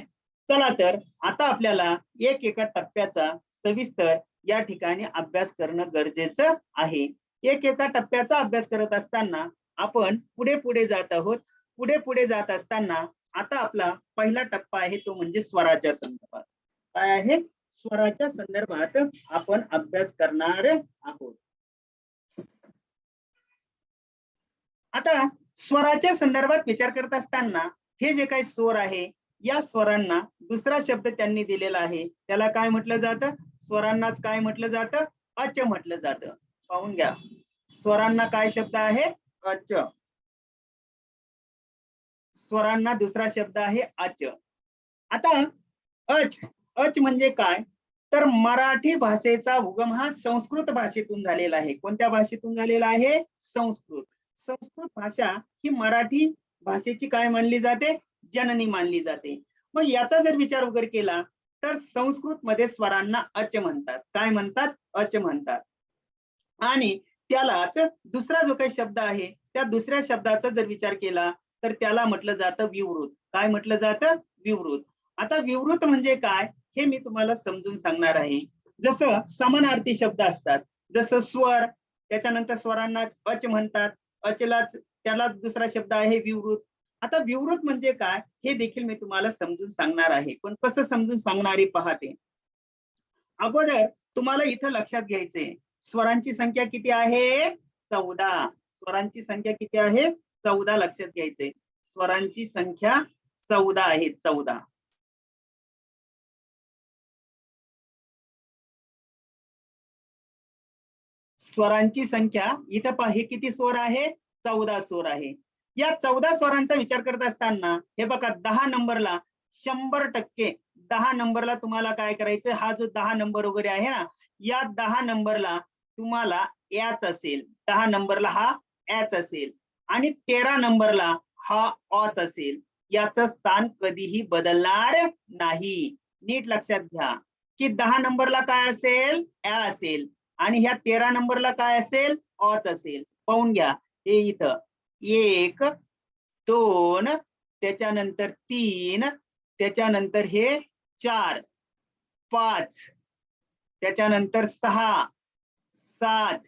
चला तर आता आपल्याला एका टप्प्याचा सविस्तर या ठिकाणी अभ्यास करणं गरजेचं आहे. एका टप्प्याचा अभ्यास करत असताना आपण पुढे पुढे जात आहोत. पुढे पुढे जात असताना आता आपला पहिला टप्पा आहे तो म्हणजे स्वराच्या संदर्भात. काय आहे? स्वराच्या संदर्भात आपण अभ्यास करणार आहोत. आता स्वराच्या संदर्भात विचार करत असताना हे जे काही स्वर आहे या स्वरांना दुसरा शब्द त्यांनी दिलेला आहे त्याला काय म्हटलं जातं? स्वरांनाच काय म्हटलं जातं? अच म्हटलं जातं. पाहून घ्या, स्वरांना काय शब्द आहे? अच. स्वरांना दुसरा शब्द आहे अच. आता अच, अच म्हणजे काय? तर मराठी भाषेचा उगम हा संस्कृत भाषेतून झालेला आहे. कोणत्या भाषेतून झालेला आहे? संस्कृत. संस्कृत भाषा ही मराठी भाषेची काय मानली जाते? जननी मानली जाते. मग याचा जर विचार वगैरे केला तर संस्कृत मध्ये स्वरांना अच म्हणतात. काय म्हणतात? अच म्हणतात. आणि त्यालाच दुसरा जो काही शब्द आहे त्या दुसऱ्या शब्दाचा जर विचार केला तर त्याला म्हटलं जातं विवृत. काय म्हटलं जातं? विवृत. आता विवृत म्हणजे काय हे मी तुम्हाला समजून सांगणार आहे. जसं समानार्थी शब्द असतात, जसं स्वर, त्याच्यानंतर स्वरांनाच अच म्हणतात, अचलाच त्याला दुसरा शब्द आहे विवृत. आता विवृत म्हणजे काय हे देखील मी तुम्हाला समजून सांगणार आहे. पण कसं समजून सांगणारे पाहते. अगोदर तुम्हाला इथं लक्षात घ्यायचंय स्वरांची संख्या किती आहे? 14. स्वरांची संख्या किती आहे? 14 लक्षात घ्यायचंय. स्वरांची संख्या 14 आहे. 14. स्वरांची संख्या इथं पहा हे किती स्वर आहे? 14 स्वर आहे. या 14 स्वरांचा विचार करत असताना हे बघा 10 नंबरला 100% 10 नंबरला तुम्हाला काय करायचं? हा जो 10 नंबर वगैरे आहे ना या 10 नंबरला तुम्हाला याच असेल. 10 नंबरला हा याच असेल आणि 13 नंबरला हा ऑच असेल. याचं स्थान कधीही बदलणार नाही. नीट लक्षात घ्या की 10 नंबरला काय असेल? या असेल आणि ह्या 13 नंबरला काय असेल? ऑच असेल. पाहून घ्या हे इथं 1, 2 त्याच्यानंतर 3 त्याच्यानंतर हे 4, 5 त्याच्यानंतर 6, 7,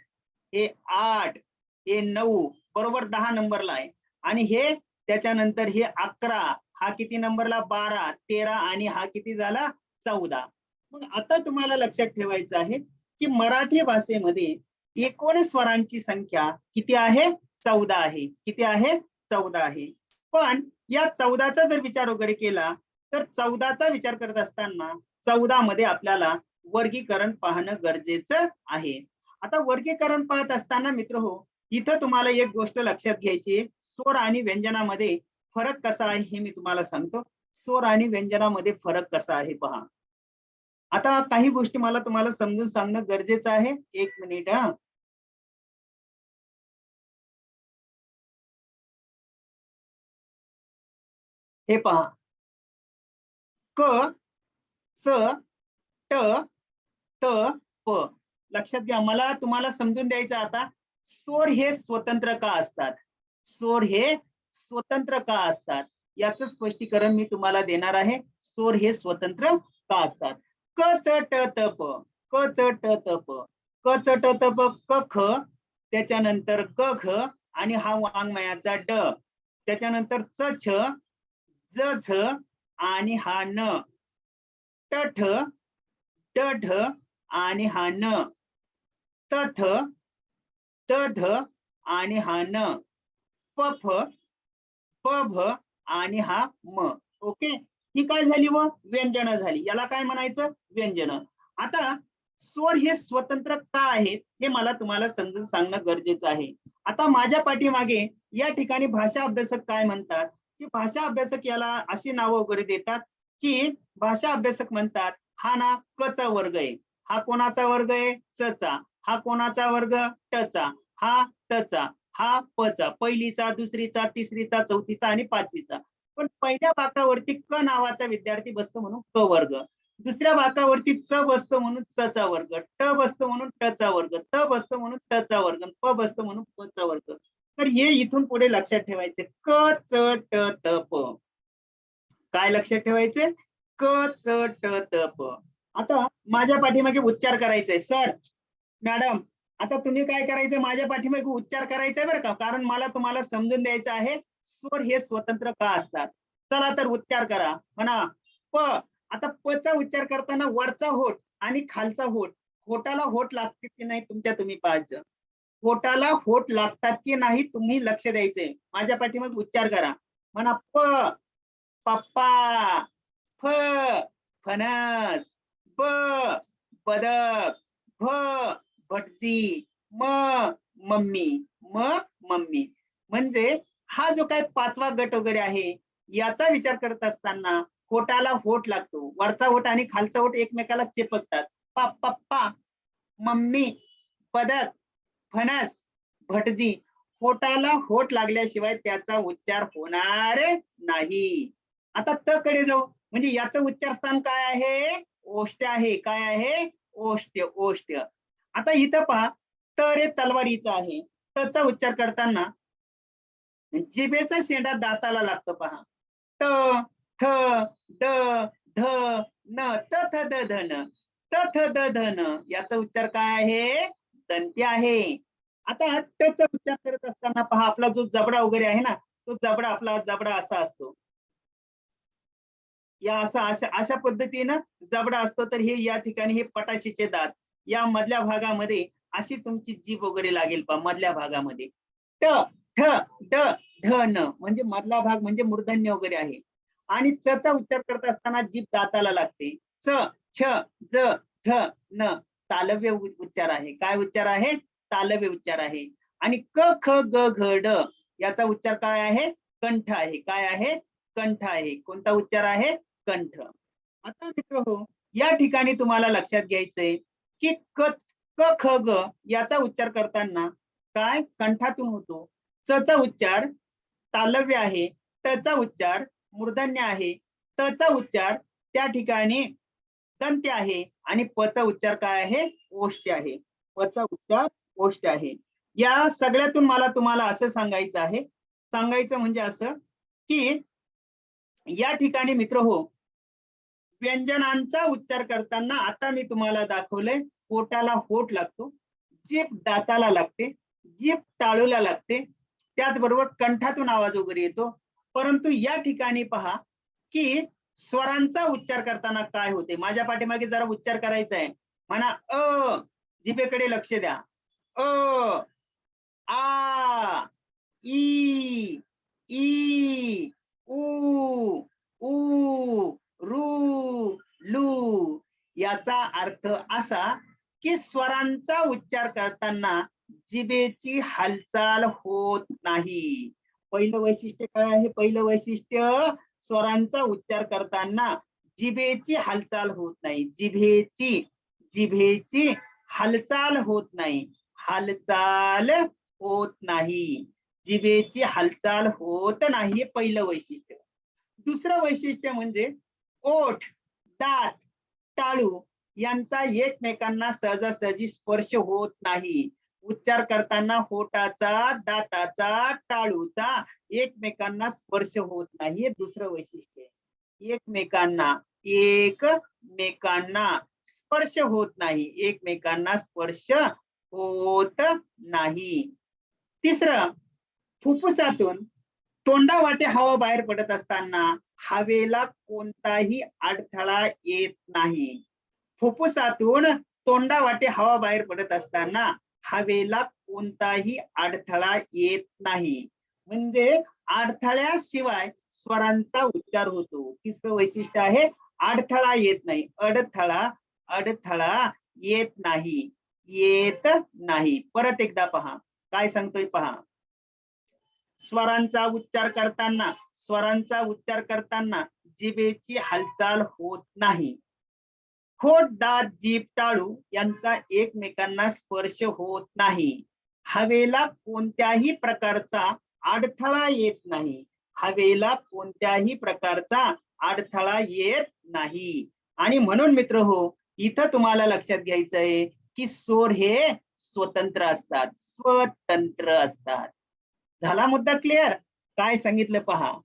हे 8, हे 9, बरोबर 10 नंबरला आहे. आणि हे त्याच्यानंतर हे 11, हा किती नंबरला 12, 13 आणि हा किती झाला 14. मग आता तुम्हाला लक्षात ठेवायचं आहे की मराठी भाषेमध्ये एकूण स्वरांची संख्या किती आहे 14 आहे. किती आहे 14 आहे. पण या 14चा जर विचार वगैरे केला तर 14चा विचार करत असताना 14 मध्ये आपल्याला वर्गीकरण पाहणं गरजेचं आहे. आता वर्गीकरण पाहत असताना मित्र हो, इथं तुम्हाला एक गोष्ट लक्षात घ्यायची, स्वर आणि व्यंजनामध्ये फरक कसा आहे हे मी तुम्हाला सांगतो. स्वर आणि व्यंजनामध्ये फरक कसा आहे पहा. आता काही गोष्टी मला तुम्हाला समजून सांगणं गरजेचं आहे. 1 मिनिट हा. हे पहा, क, च, ट, त, प. लक्षात घ्या, मला तुम्हाला समजून द्यायचं आता, स्वर हे स्वतंत्र का असतात. स्वर हे स्वतंत्र का असतात याचं स्पष्टीकरण मी तुम्हाला देणार आहे. स्वर हे स्वतंत्र का असतात. क च ट त प, क च ट त प, क च ट त प, क ख, त्याच्यानंतर क ख आणि हा वाङ्मयाचा ड, त्याच्यानंतर च छ, ज झ आणि हा न, ट ठ, ड ढ आणि हा न, त थ, त ध आणि हा न, प फ, प भ आणि हा म. ओके, ही काय झाली व व्यंजन झाली. याला काय म्हणायचं व्यंजन. आता स्वर हे स्वतंत्र का आहेत हे मला तुम्हाला समजून सांगणं गरजेचं आहे. आता माझ्या पाठीमागे या ठिकाणी भाषा अभ्यासक काय म्हणतात की भाषा अभ्यासक याला अशी नावं वगैरे देतात की भाषा अभ्यासक म्हणतात हा ना क चा वर्ग आहे, हा कोणाचा वर्ग आहे च चा, हा कोणाचा वर्ग ट चा, हा त चा, हा प चा, पहिलीचा, दुसरीचा, तिसरीचा, चौथीचा आणि पाचवीचा. पण पहिल्या बाकावरती क नावाचा विद्यार्थी बसतो म्हणून क वर्ग, दुसऱ्या बाकावरती च बसतो म्हणून च चा वर्ग, ट बसतो म्हणून ट चा वर्ग, त बसतो म्हणून त चा वर्ग, प बसतो म्हणून प चा वर्ग. तर हे इथून पुढे लक्षात ठेवायचे, क च ट त प. काय लक्षात ठेवायचे, क च ट त प. आता माझ्या पाठीमागे उच्चार करायचे सर, मॅडम, आता तुम्ही काय करायचं माझ्या पाठीमागे उच्चार करायचा बरं का, कारण मला तुम्हाला समजून द्यायचं आहे स्वर हे स्वतंत्र का असतात. चला तर उच्चार करा. म्हणा प. आता प चा उच्चार करताना वरचा होठ आणि खालचा होठ, होठाला होठ लागते की नाही तुमच्या तुम्ही पाहायचं. होठाला होठ लागतात की नाही तुम्ही लक्ष द्यायचे. माझ्या पाठीमागे उच्चार करा. म्हणा प, पप्पा, फ, फणस, ब, बदक, भ, भटजी, म, मम्मी, म, मम्मी. म्हणजे हा जो काही 5वा गट वगैरे आहे याचा विचार करत असताना होठाला होठ लागतो, वरचा होठ आणि खालचा होठ एकमेकाला चिपकतात. पप्पा, मम्मी, बदक, फणस, भटजी. होठाला होठ लागल्याशिवाय त्याचा उच्चार होणार नाही. आता त कडे जाऊ, म्हणजे याचं उच्चार स्थान काय आहे ओष्ठ आहे. काय आहे ओष्ठ, ओष्ठ. आता इथं पहा, त रे तलवारीचा आहे. त चा उच्चार करताना जिभेचा शेंडा दाताला लागतो पहा. ट, ठ, ड, ध, न, त थ द ध न, त थ द ध न. याचा उच्चार काय आहे दंती आहे. आता ट चा उच्चार करत असताना पहा, आपला जो जबडा वगैरे आहे ना, तो जबडा, आपला जबडा असा असतो. या अशा पद्धतीनं जबडा असतो. तर हे या ठिकाणी हे पटाशीचे दात, या मधल्या भागामध्ये अशी तुमची जीभ वगैरे लागेल पहा मधल्या भागामध्ये. ट, ठ, ड, ध, न म्हणजे मधला भाग म्हणजे मूर्धन्य वगैरे आहे. आणि च चा उच्चार करत असताना जीभ दाताला लागते. च, छ, ज, झ, न तालव्य उच्चार आहे. काय उच्चार आहे तालव्य उच्चार आहे. आणि क, ख, ग, घ, ड याचा उच्चार काय आहे कंठ आहे. काय आहे कंठ आहे. कोणता उच्चार आहे कंठ. आता मित्र हो, या ठिकाणी तुम्हाला लक्षात घ्यायचंय की क, ख, ग याचा उच्चार करताना काय कंठातून होतो. च चा उच्चार तालव्य आहे, ट चा उच्चार मूर्धन्य आहे, त चा उच्चार त्या ठिकाणी दंत्य आहे आणि प चा उच्चार काय आहे ओष्ठ आहे. प चा उच्चार ओष्ठ आहे. या सगळ्यातून मला तुम्हाला असं सांगायचं आहे, सांगायचं म्हणजे असं की या ठिकाणी मित्र हो, व्यंजनांचा उच्चार करताना आता मी तुम्हाला दाखवलंय, पोटाला होठ लागतो, जीभ दाताला लागते, जीभ टाळूला लागते, त्याचबरोबर कंठातून आवाज वगैरे येतो. परंतु या ठिकाणी पहा की स्वरांचा उच्चार करताना काय होते. माझ्या पाठीमागे जरा उच्चार करायचा आहे. म्हणा जिभेकडे लक्ष द्या. अ आ ई ई उ ऊ रू लू. याचा अर्थ असा की स्वरांचा उच्चार करताना जिभेची हालचाल होत नाही. पहिलं वैशिष्ट्य काय आहे? पहिलं वैशिष्ट्य, स्वरांचा उच्चार करताना जिभेची हालचाल होत नाही. जिभेची हालचाल होत नाही. हालचाल होत नाही. जिभेची हालचाल होत नाही, हे पहिलं वैशिष्ट्य. दुसरं वैशिष्ट्य म्हणजे ओठ, दात, टाळू यांचा एकमेकांना सहजासहजी स्पर्श होत नाही. उच्चार करताना होठाचा, दाताचा, टाळूचा एकमेकांना स्पर्श होत नाही, हे दुसरं वैशिष्ट्य आहे. एकमेकांना स्पर्श होत नाही. एकमेकांना स्पर्श होत नाही. तिसरं, फुफ्फुसातून तोंडावाटे हवा बाहेर पडत असताना हवेला कोणताही अडथळा येत नाही. फुफ्फुसातून तोंडावाटे हवा बाहेर पडत असताना हवेला कोणताही अडथळा येत नाही. म्हणजे अडथळ्याशिवाय स्वरांचा उच्चार होतो. तिसरं वैशिष्ट्य आहे अडथळा येत नाही. अडथळा येत नाही. परत एकदा पहा काय सांगतोय पहा. स्वरांचा उच्चार करताना जिभेची हालचाल होत नाही. होठ, दात, जीभ, टाळू यांचा एकमेकांना स्पर्श होत नाही. हवेला कोणत्याही प्रकारचा अडथळा येत नाही. आणि म्हणून मित्र हो, इथं तुम्हाला लक्षात घ्यायचं आहे की स्वर हे स्वतंत्र असतात. झाला मुद्दा क्लिअर? काय सांगितलं पहा.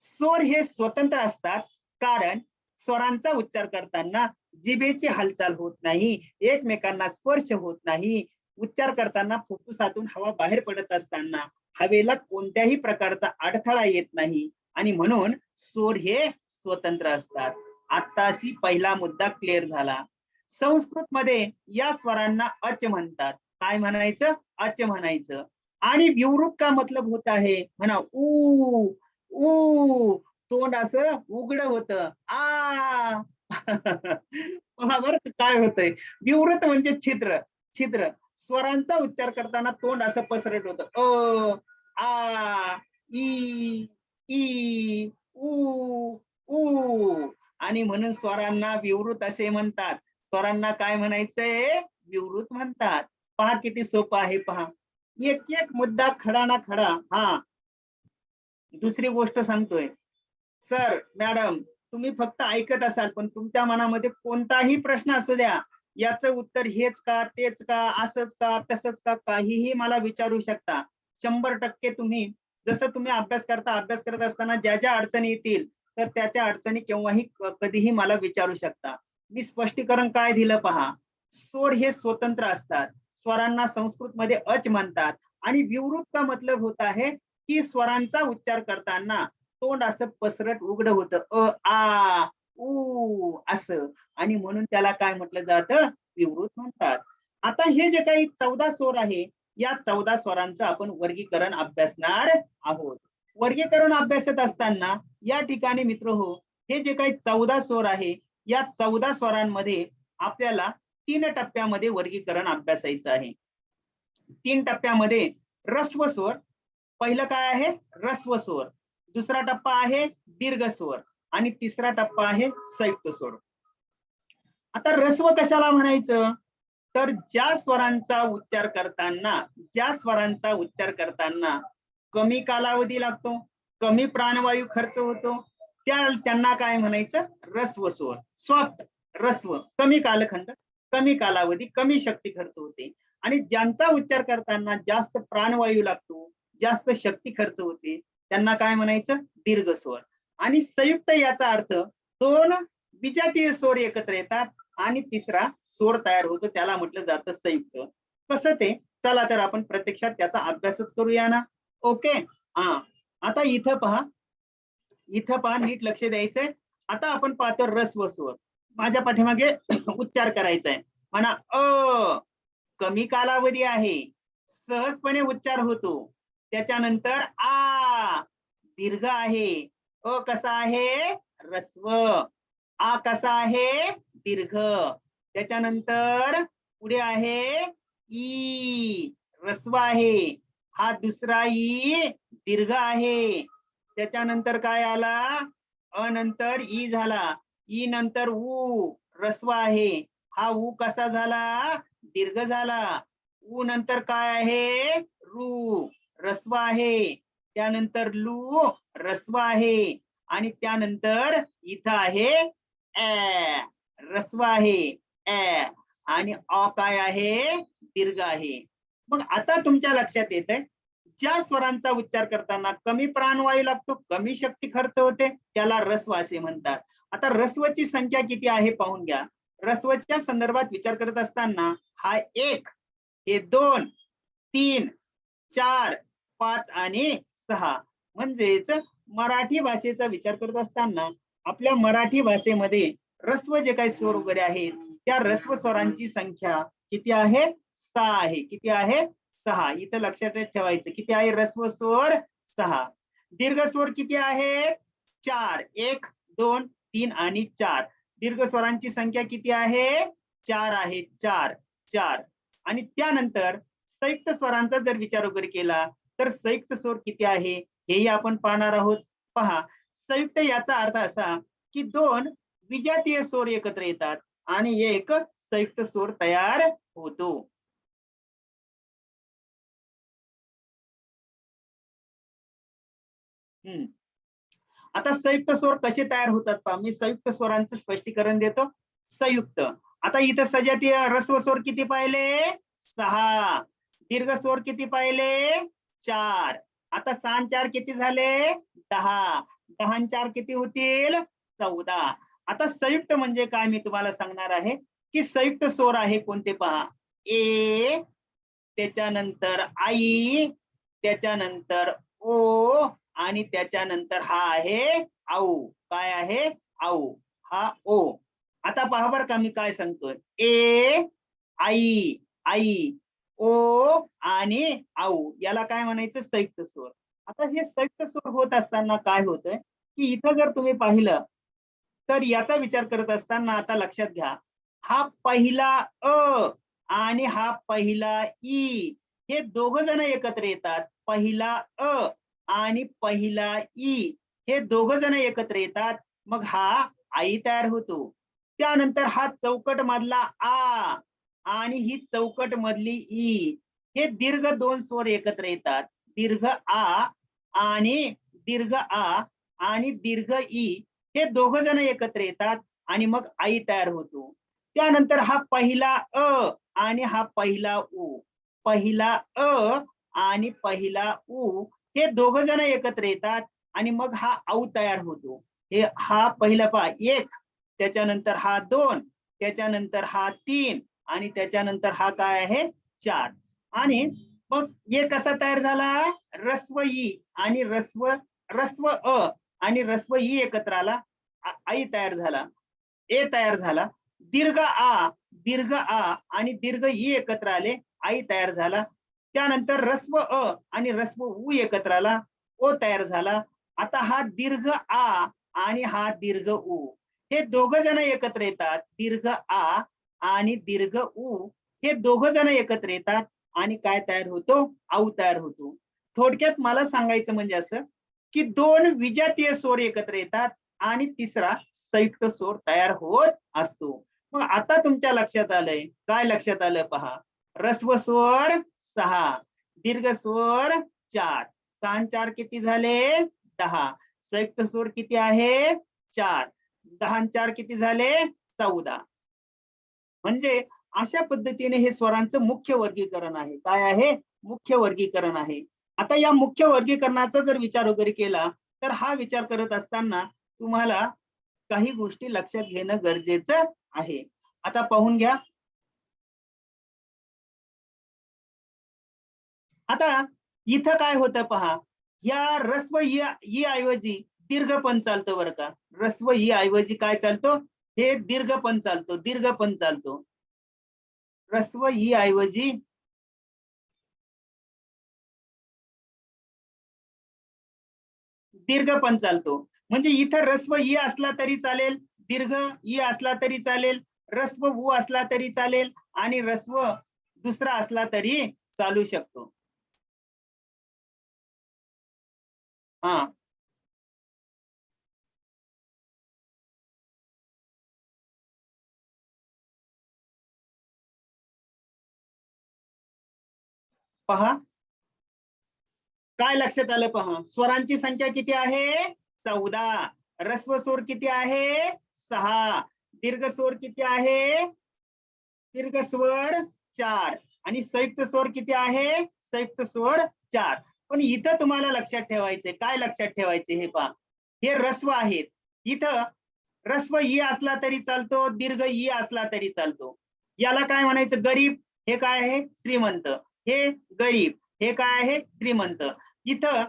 स्वर हे स्वतंत्र असतात कारण स्वरांचा उच्चार करताना जिभेची हालचाल होत नाही, एकमेकांना स्पर्श होत नाही. उच्चार करताना फुफ्फुसातून हवा बाहेर पडत असताना हवेला कोणत्याही प्रकारचा अडथळा येत नाही आणि म्हणून स्वर हे स्वतंत्र असतात. आताशी पहिला मुद्दा क्लिअर झाला. संस्कृत मध्ये या स्वरांना अच म्हणतात. काय म्हणायचं? अच म्हणायचं. आणि विवृत का मतलब होत आहे? म्हणा ऊ ऊ. तोंड असं उघड होतं. आ पहा बरं काय होतंय. विवृत म्हणजे छिद्र. स्वरांचा उच्चार करताना तोंड असं पसरट होतं. आ ई ई ऊ ऊ. आणि म्हणून स्वरांना विवृत असे म्हणतात. स्वरांना काय म्हणायचंय? विवृत म्हणतात. पहा किती सोपं आहे पहा. एक मुद्दा खडा ना खडा. हा, दुसरी गोष्ट सांगतोय. सर, मॅडम, तुम्ही फक्त ऐकत असाल पण तुमच्या मनामध्ये कोणताही प्रश्न असू द्या, याचं उत्तर हेच का, तेच का, असंच का, तसंच का, काहीही मला विचारू शकता. 100% तुम्ही जसं तुम्ही अभ्यास करत असताना ज्या ज्या अडचणी येतील तर त्या अडचणी केव्हाही कधीही मला विचारू शकता. मी स्पष्टीकरण काय दिलं पहा. स्वर हे स्वतंत्र असतात. स्वरांना संस्कृत मध्ये अच म्हणतात आणि विवृत का मतलब होत आहे की स्वरांचा उच्चार करताना तोंड असं पसरट उघड होतं. आ ऊ असं. आणि म्हणून त्याला काय म्हटलं जातं? विवृत म्हणतात. आता हे जे काही 14 स्वर आहे, या 14 स्वरांचं आपण वर्गीकरण अभ्यासणार आहोत. वर्गीकरण अभ्यासत असताना या ठिकाणी मित्र हो, हे जे काही 14 स्वर आहे, या 14 स्वरांमध्ये आपल्याला 3 टप्प्यामध्ये वर्गीकरण अभ्यासायचं आहे. 3 टप्प्यामध्ये ऱ्हस्व स्वर. पहिलं काय आहे? ऱ्हस्व स्वर. दुसरा टप्पा आहे दीर्घ स्वर आणि तिसरा टप्पा आहे संयुक्त स्वर. आता ऱ्हस्व कशाला म्हणायचं? तर ज्या स्वरांचा उच्चार करताना कालावधी लागतो, कमी प्राणवायू खर्च होतो, त्यांना काय म्हणायचं? ऱ्हस्व स्वर. सॉफ्ट ऱ्हस्व. कमी कालखंड, कमी कालावधी, कमी शक्ती खर्च होते. आणि ज्यांचा उच्चार करताना जास्त प्राणवायू लागतो, जास्त शक्ती खर्च होते, त्यांना काय म्हणायचं? दीर्घ स्वर. आणि संयुक्त याचा अर्थ दोन विजातीय स्वर एकत्र येतात आणि तिसरा स्वर तयार होतो, त्याला म्हटलं जातं संयुक्त. कसं ते, चला तर आपण प्रत्यक्षात त्याचा अभ्यासच करूया ना. ओके. हा, आता इथं पहा नीट लक्ष द्यायचंय. आता आपण पाहतो रस्व स्वर. माझ्या पाठीमागे उच्चार करायचा आहे. म्हणा अ, कमी कालावधी आहे, सहजपणे उच्चार होतो. त्याच्यानंतर आ, दीर्घ आहे. अ कसा आहे, रस्व. आ कसा आहे, दीर्घ. त्याच्यानंतर पुढे आहे ई, रस्व आहे. हा दुसरा ई दीर्घ आहे. त्याच्यानंतर काय आला, अनंतर ई झाला. ई नंतर उ, रस्व आहे. हा उ कसा झाला, दीर्घ झाला. उ नंतर काय आहे, रू, रस्व आहे. त्यानंतर लू, रस्व आहे. आणि त्यानंतर इथं आहे ए, रस्व आहे. ए, आणि अ काय आहे, दीर्घ आहे. मग आता तुमच्या लक्षात येतंय, ज्या स्वरांचा उच्चार करताना कमी प्राणवायू लागतो, कमी शक्ती खर्च होते, त्याला रस्व असे म्हणतात. आता रस्वची संख्या किती आहे पाहून घ्या. रस्वच्या संदर्भात विचार करत असताना हा 1, हे 2, 3, 4, 5 आणि 6, म्हणजेच मराठी भाषेचा विचार करत असताना आपल्या मराठी भाषेमध्ये रस्व जे काही स्वर वगैरे आहेत, त्या रस्व स्वरांची संख्या किती आहे, 6 आहे. किती आहे, 6. इथं लक्षात ठेवायचं, किती आहे रस्व स्वर, 6. दीर्घ स्वर किती आहे, 4. 1, 2, 3 आणि 4. दीर्घ स्वरांची संख्या किती आहे, 4 आहे. 4, 4. आणि त्यानंतर संयुक्त स्वरांचा जर विचार वगैरे केला तर संयुक्त स्वर किती आहे हेही आपण पाहणार आहोत. पहा, संयुक्त याचा अर्थ असा की 2 विजातीय स्वर एकत्र येतात आणि एक संयुक्त स्वर तयार होतो. आता संयुक्त स्वर कसे तयार होतात पहा, मी संयुक्त स्वरांचं स्पष्टीकरण देतो. संयुक्त, आता इथं सजातीय रस्व स्वर किती पाहिले, 6. दीर्घ स्वर किती पाहिले, 4. आता 6 4 किती झाले, 10. 10 4 किती होतील, 14. आता संयुक्त म्हणजे काय मी तुम्हाला सांगणार आहे की संयुक्त स्वर आहे कोणते पहा, ए, त्याच्यानंतर आई, त्याच्यानंतर ओ आणि त्याच्यानंतर हा आहे आऊ. काय आहे, आऊ, हा ओ. आता पहा बरं का मी काय सांगतोय, ए, आई, आई, ओ आणि आऊ, याला काय म्हणायचं, संयुक्त स्वर. आता हे संयुक्त स्वर होत असताना काय होतंय की इथं जर तुम्ही पाहिलं तर याचा विचार करत असताना आता लक्षात घ्या, हा पहिला अ आणि हा पहिला ई, हे दोघ जण एकत्र येतात. पहिला अ आणि पहिला ई, हे दोघ जण एकत्र येतात, मग हा आई तयार होतो. त्यानंतर हा चौकट मधला आ आणि ही चौकट मधली ई, हे दीर्घ 2 स्वर एकत्र येतात. दीर्घ आ आणि दीर्घ आ आणि दीर्घ ई, हे दोघ जण एकत्र येतात आणि मग आई तयार होतो. त्यानंतर हा पहिला अ आणि हा पहिला उ, पहिला अ आणि पहिला उ, हे दोघ जण एकत्र येतात आणि मग हा आऊ तयार होतो. हे हा पहिला पहा 1, त्याच्यानंतर हा 2, त्याच्यानंतर हा 3 आणि त्याच्यानंतर हा काय आहे 4. आणि मग हे कसा तयार झाला, रस्व ई आणि रस्व अ आणि रस्व ई एकत्र आला, आई तयार झाला, ए तयार झाला. दीर्घ आ आणि दीर्घ ई एकत्र आले, आई तयार झाला. त्यानंतर रस्व अ आणि रस्व उ एकत्र आला, ओ तयार झाला. आता हा दीर्घ आ आणि हा दीर्घ उ, हे दोघ जण एकत्र येतात. दीर्घ आ आणि दीर्घ उ, हे दोघ जण एकत्र येतात आणि काय तयार होतो, आऊ तयार होतो. थोडक्यात मला सांगायचं म्हणजे असं की 2 विजातीय स्वर एकत्र येतात आणि तिसरा संयुक्त स्वर तयार होत असतो. मग आता तुमच्या लक्षात आलंय, काय लक्षात आलं पहा, रस्व स्वर 6, दीर्घ स्वर 4. 6 4 किती झाले, 10. संयुक्त स्वर किती आहे, 4. 10 4 किती झाले, 14. म्हणजे अशा पद्धतीने हे स्वरांचं मुख्य वर्गीकरण आहे. काय आहे, मुख्य वर्गीकरण आहे. आता या मुख्य वर्गीकरणाचा जर विचार वगैरे केला तर हा विचार करत असताना तुम्हाला काही गोष्टी लक्षात घेणं गरजेचं आहे. आता पाहून घ्या. आता इथं काय होतं पहा, या रस्व ई ऐवजी दीर्घपण चालतो बरं का. रस्व ई ऐवजी काय चालतो, हे दीर्घपण चालतो, दीर्घपण चालतो. रस्व ई ऐवजी दीर्घपण चालतो. म्हणजे इथं रस्व ई असला तरी चालेल, दीर्घ ई असला तरी चालेल, रस्व उ असला तरी चालेल आणि रस्व दुसरा असला तरी चालू शकतो. हा, पहा काय लक्षात आलं पहा. स्वरांची संख्या किती आहे, 14. रस्व स्वर किती आहे, 6. दीर्घ स्वर किती आहे, दीर्घ स्वर 4 आणि संयुक्त स्वर किती आहे, संयुक्त स्वर 4. पण इथं तुम्हाला लक्षात ठेवायचे, काय लक्षात ठेवायचे हे पहा, हे रस्व आहेत. इथं रस्व ई असला तरी चालतो, दीर्घ ई असला तरी चालतो. याला काय म्हणायचं, गरीब. हे काय आहे, श्रीमंत. हे गरीब, हे काय आहे, श्रीमंत. इथं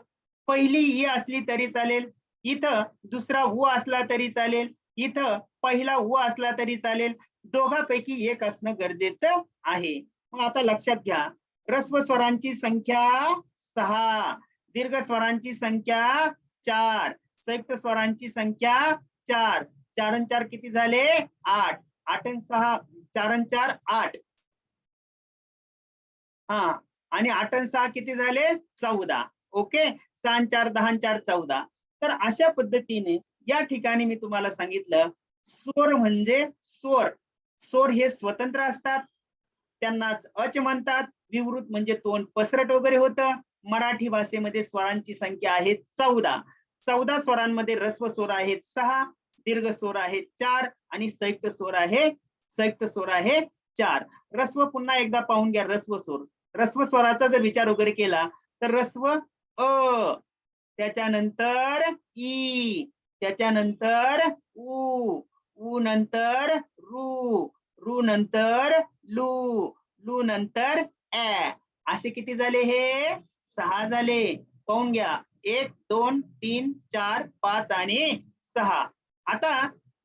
पहिली ई असली तरी चालेल, इथं दुसरा उ असला तरी चालेल, इथं पहिला उ असला तरी चालेल. दोघांपैकी एक असणं गरजेचं आहे. मग आता लक्षात घ्या, रस्व स्वरांची संख्या 6, दीर्घ स्वरांची संख्या 4, संयुक्त स्वरांची संख्या 4. 4 आणि 4 किती झाले, 8. 8 आणि 6, 4 आणि 4 8. हा, आणि 8 आणि 6 किती झाले, 14. ओके, 6 आणि 4 10 आणि 4 14. तर अशा पद्धतीने या ठिकाणी मी तुम्हाला सांगितलं, स्वर म्हणजे स्वर. स्वर हे स्वतंत्र असतात, त्यांनाच अच म्हणतात. विवृत म्हणजे तोंड पसरट वगैरे होतं. मराठी भाषेमध्ये स्वरांची संख्या आहे 14. 14 स्वरांमध्ये रस्व स्वर आहेत 6, दीर्घ स्वर आहेत 4 आणि संयुक्त स्वर आहे 4. रस्व पुन्हा एकदा पाहून घ्या. रस्व स्वर, रस्व स्वराचा जर विचार वगैरे केला तर रस्व अ, त्याच्यानंतर ई, त्याच्यानंतर उ, उ नंतर रू, रू नंतर लू, लू नंतर ऍ. असे किती झाले, हे 6 झाले. पाहून घ्या, 1 2 3 4 5 आणि 6. आता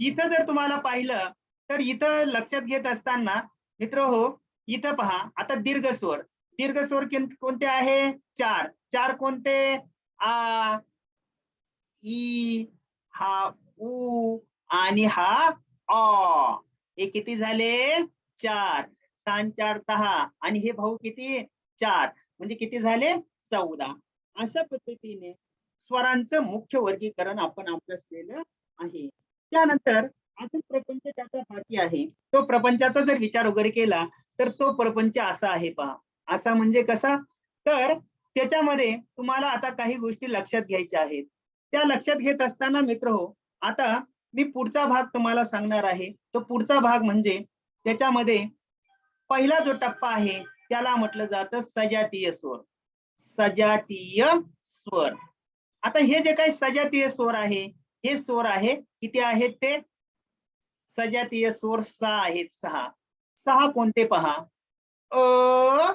इथं जर तुम्हाला पाहिलं तर इथं लक्षात घेत असताना मित्र हो, इथं पहा, आता दीर्घ स्वर. दीर्घ स्वर कोणते आहे, 4. 4 कोणते, आ, ई, हा उ आणि हा अ. हे किती झाले, 4. 6 आणि 4 10 आणि हे भाऊ किती, 4. म्हणजे किती झाले, 14. अशा पद्धतीने स्वरांचं मुख्य वर्गीकरण आपण अभ्यासलेलं आहे. त्यानंतर अजून प्रपंच त्याचा बाकी आहे. तो प्रपंचाचा जर विचार वगैरे केला तर तो प्रपंच असा आहे पहा. असा म्हणजे कसा, तर त्याच्यामध्ये तुम्हाला आता काही गोष्टी लक्षात घ्यायच्या आहेत. त्या लक्षात घेत असताना मित्र हो, आता मी पुढचा भाग तुम्हाला सांगणार आहे. तो पुढचा भाग म्हणजे त्याच्यामध्ये पहिला जो टप्पा आहे त्याला म्हटलं जातं सजातीय स्वर. सजातीय स्वर. आता हे जे काही सजातीय स्वर आहे, हे स्वर आहे, किती आहेत ते, सजातीय स्वर 6 आहेत. 6. 6 कोणते पहा, अ,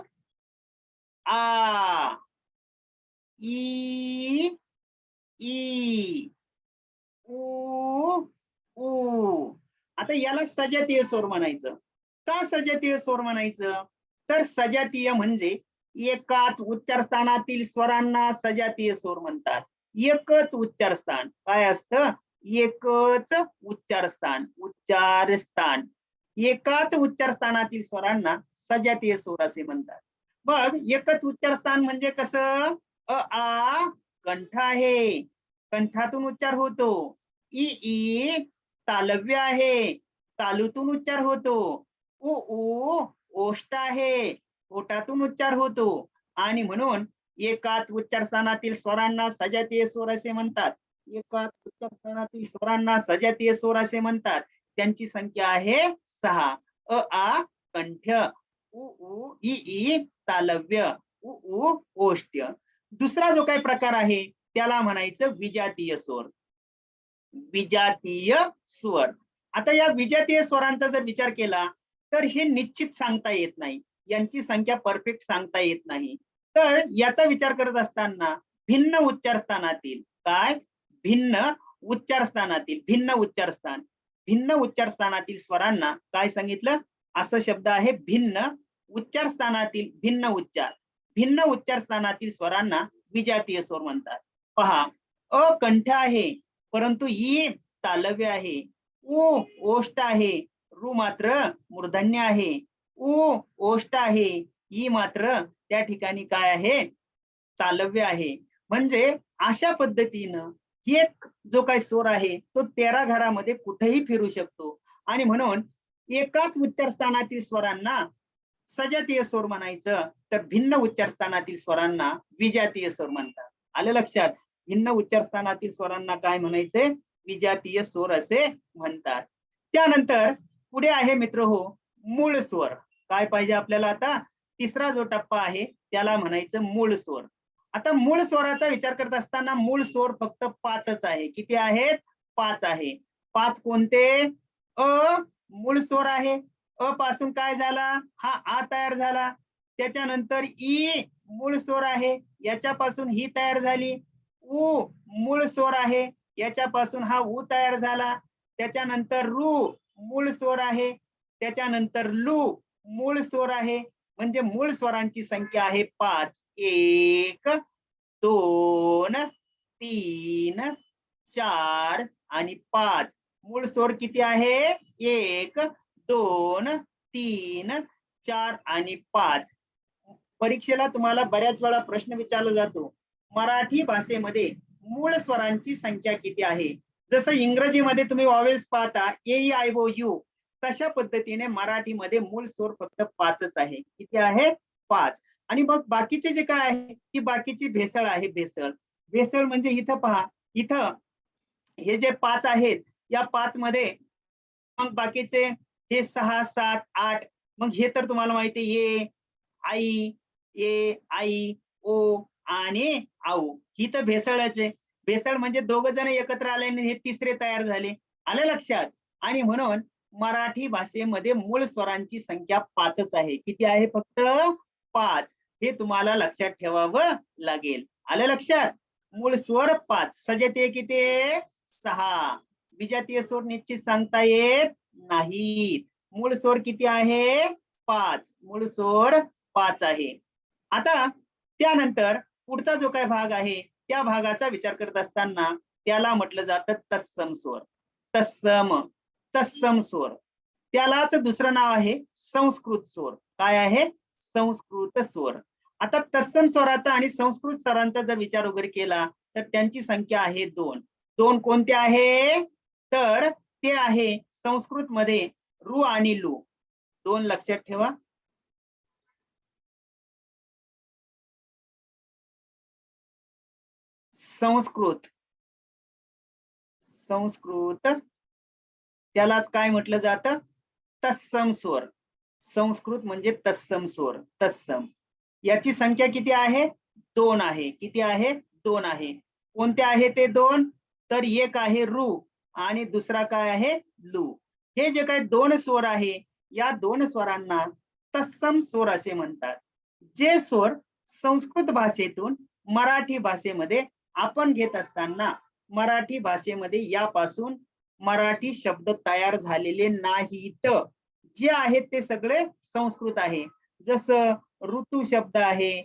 आ, ई, ई, उ, ऊ. आता याला सजातीय स्वर म्हणायचं. का सजातीय स्वर म्हणायचं, तर सजातीय म्हणजे एकाच उच्चार स्थानातील स्वरांना सजातीय स्वर म्हणतात. एकच उच्चार स्थान काय असतं, एकच उच्चार स्थान, उच्चार स्थान. एकाच उच्चार स्थानातील स्वरांना सजातीय स्वर असे म्हणतात. मग एकच उच्चार स्थान म्हणजे कसं, आ कंठ आहे, कंठातून उच्चार होतो. ई तालव्य आहे, तालूतून उच्चार होतो. उ ओष्ठ आहे, ओठातून उच्चार होतो. आणि म्हणून एकाच उच्चार स्थानातील स्वरांना सजातीय स्वर असे म्हणतात. एकाच उच्चार स्थानातील स्वरांना सजातीय स्वर असे म्हणतात. त्यांची संख्या आहे 6. आ कंठ, उ ई तालव्य, उ ओष्ठ. दुसरा जो काही प्रकार आहे त्याला म्हणायचं विजातीय स्वर. विजातीय स्वर. आता या विजातीय स्वरांचा जर विचार केला तर हे निश्चित सांगता येत नाही, यांची संख्या परफेक्ट सांगता येत नाही. तर याचा विचार करत असताना भिन्न उच्चार स्थानातील काय, भिन्न उच्चार स्थानातील, भिन्न उच्चार स्थानातील स्वरांना काय सांगितलं, असं शब्द आहे भिन्न उच्चार स्थानातील, भिन्न उच्चार स्थानातील स्वरांना विजातीय स्वर म्हणतात. पहा, अ कंठ आहे परंतु ई तालव्य आहे, उ ओष्ठ आहे, रू मात्र मूर्धन्य आहे, उ ओष्ठ आहे, ई मात्र त्या ठिकाणी काय आहे, तालव्य आहे. म्हणजे अशा पद्धतीनं एक जो काही स्वर आहे तो 13 घरामध्ये कुठेही फिरू शकतो आणि म्हणून एकाच उच्चार स्थानातील स्वरांना सजातीय स्वर म्हणायचं, तर भिन्न उच्चार स्थानातील स्वरांना विजातीय स्वर म्हणतात. आलं लक्षात? भिन्न उच्चार स्थानातील स्वरांना काय म्हणायचे, विजातीय स्वर असे म्हणतात. त्यानंतर पुढे आहे मित्र हो मूळ स्वर. काय पाहिजे आपल्याला आता, तिसरा जो टप्पा आहे त्याला म्हणायचं मूळ स्वर. आता मूळ स्वराचा विचार करत असताना मूळ स्वर फक्त 5च आहे. किती आहेत, 5 आहे. 5 कोणते, अ मूळ स्वर आहे, अ पासून काय झाला, हा आ तयार झाला. त्याच्यानंतर ई मूळ स्वर आहे, याच्यापासून ही तयार झाली. उ मूळ स्वर आहे, याच्यापासून हा उ तयार झाला. त्याच्यानंतर रू मूळ स्वर आहे, त्याच्यानंतर लू मूळ स्वर आहे. म्हणजे मूळ स्वरांची संख्या आहे 5. 1 2 3 4 आणि 5. मूळ स्वर किती आहे, 1 2 3 4 आणि 5. परीक्षेला तुम्हाला बऱ्याच वेळा प्रश्न विचारला जातो, मराठी भाषेमध्ये मूळ स्वरांची संख्या किती आहे. जसं इंग्रजीमध्ये तुम्ही वॉवेल्स पाहता ए ई आय ओ यू, तशा पद्धतीने मराठीमध्ये मूळ स्वर फक्त 5च आहे. किती आहे, 5. आणि मग बाकीचे जे काय आहे की बाकीची भेसळ आहे. भेसळ म्हणजे इथं पहा, इथं हे जे 5 आहेत या 5 मध्ये मग बाकीचे हे 6 7 8, मग हे तर तुम्हाला माहिती आहे, आई ओ आणि आऊ, ही तर भेसळच आहे. भेसळ म्हणजे दोघ जण एकत्र आल्याने हे तिसरे तयार झाले. आलं लक्षात? आणि म्हणून मराठी भाषेमध्ये मूळ स्वरांची संख्या 5च आहे. किती आहे, फक्त 5. हे तुम्हाला लक्षात ठेवावं लागेल. आलं लक्षात? मूळ स्वर 5, सजातीय किती, 6. विजातीय स्वर निश्चित सांगता येत नाहीत. मूळ स्वर किती आहे, 5. मूळ स्वर 5 आहे. आता त्यानंतर पुढचा जो काही भाग आहे त्या भागाचा विचार करत असताना त्याला म्हटलं जातं तत्सम स्वर. तत्सम स्वर, त्यालाच दुसरं नाव आहे संस्कृत स्वर. काय आहे, संस्कृत स्वर. आता तत्सम स्वराचा आणि संस्कृत स्वरांचा जर विचार वगैरे केला तर त्यांची संख्या आहे 2. 2 कोणते आहे, तर ते आहे संस्कृत मध्ये रू आणि लू. 2 लक्षात ठेवा. संस्कृत त्यालाच काय म्हटलं जातं, तत्सम स्वर. संस्कृत म्हणजे तत्सम स्वर, तत्सम. याची संख्या किती आहे, 2 आहे. किती आहे, 2 आहे. कोणते आहे ते 2, तर एक आहे रू आणि दुसरा काय आहे, लू. हे जे काही 2 स्वर आहे या 2 स्वरांना तत्सम स्वर असे म्हणतात. जे स्वर संस्कृत भाषेतून मराठी भाषेमध्ये आपण घेत असताना मराठी भाषेमध्ये यापासून मराठी शब्द तयार झालेले नाहीत. जे आहेत ते सगळे संस्कृत आहे. जसं ऋतू शब्द आहे,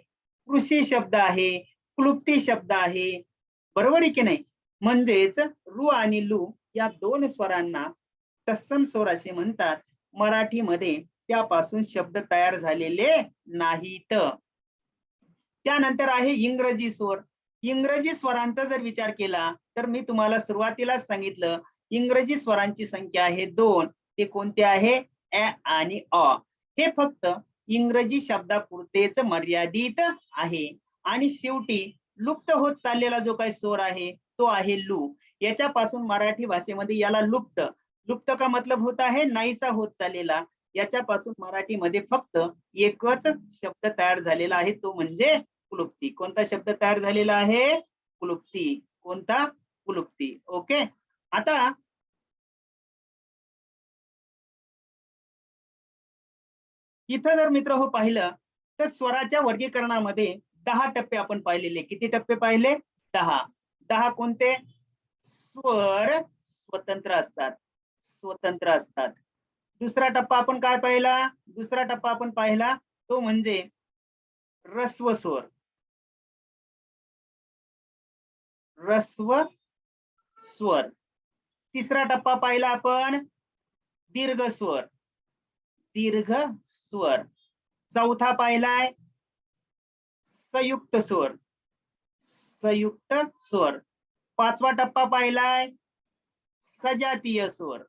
कृषी शब्द आहे, क्लुप्ती शब्द आहे. बरोबर आहे की नाही? म्हणजेच रू आणि लू या 2 स्वरांना तत्सम स्वर असे म्हणतात. मराठीमध्ये त्यापासून शब्द तयार झालेले नाहीत. त्यानंतर आहे इंग्रजी स्वर. इंग्रजी स्वरांचा जर विचार केला तर मी तुम्हाला सुरुवातीलाच सांगितलं, इंग्रजी स्वरांची संख्या आहे 2. ते कोणते आहे, ä आणि अ. हे फक्त इंग्रजी शब्दापुरतेच मर्यादित आहे. आणि शेवटी लुप्त होत चाललेला जो काही स्वर आहे तो आहे लू. याच्यापासून मराठी भाषेमध्ये याला लुप्त का मतलब होता है, नाहीसा होत चाललेला. याच्यापासून मराठीमध्ये फक्त एकच शब्द तयार झालेला आहे, तो म्हणजे क्लुप्ती. कोणता शब्द तयार झालेला आहे, क्लुप्ती. कोणता, क्लुप्ती. ओके. आता इथं जर मित्र हो पाहिलं तर स्वराच्या वर्गीकरणामध्ये 10 टप्पे आपण पाहिलेले. किती टप्पे पाहिले? 10. 10 कोणते? स्वर स्वतंत्र असतात, स्वतंत्र असतात. दुसरा टप्पा आपण काय पाहिला? दुसरा टप्पा आपण पाहिला तो म्हणजे ऱ्हस्व स्वर. ऱ्हस्व स्वर. तिसरा टप्पा पाहिला आपण दीर्घ स्वर. दीर्घ स्वर. चौथा पाहिलाय संयुक्त स्वर. संयुक्त स्वर. पाचवा टप्पा पाहिलाय सजातीय स्वर.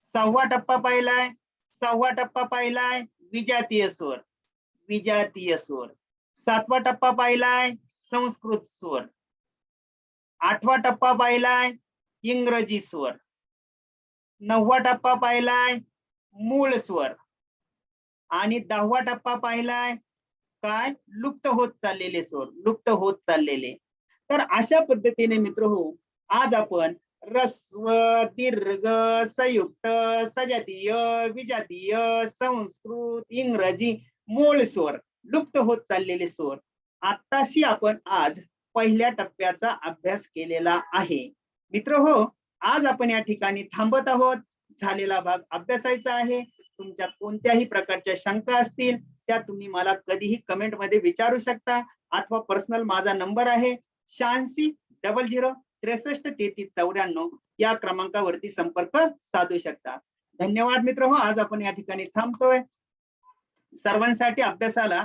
सहावा टप्पा पाहिलाय विजातीय स्वर. विजातीय स्वर. सातवा टप्पा पाहिलाय संस्कृत स्वर. आठवा टप्पा पाहिलाय इंग्रजी स्वर. नववा टप्पा पाहिलाय मूळ स्वर. आणि 10वा टप्पा पाहिलाय काय? लुप्त होत चाललेले स्वर. लुप्त होत चाललेले. तर अशा पद्धतीने मित्र हो आज आपण ऱ्हस्व, दीर्घ, संयुक्त, सजातीय, विजातीय, संस्कृत, इंग्रजी, मूळ स्वर, लुप्त होत चाललेले स्वर आताशी आपण आज पहिल्या टप्प्याचा अभ्यास केलेला आहे. मित्र हो आज आपण या ठिकाणी थांबत आहोत. झालेला भाग अभ्यासायचा आहे. तुमच्या कोणत्याही प्रकारच्या शंका असतील त्या तुम्ही मला कधीही कमेंट मध्ये विचारू शकता अथवा पर्सनल माझा नंबर आहे 8600633394 या क्रमांकावरती संपर्क साधू शकता. धन्यवाद मित्र हो आज आपण या ठिकाणी थांबतोय. सर्वांसाठी अभ्यासाला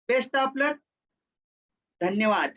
बेस्ट ऑफ लक. धन्यवाद.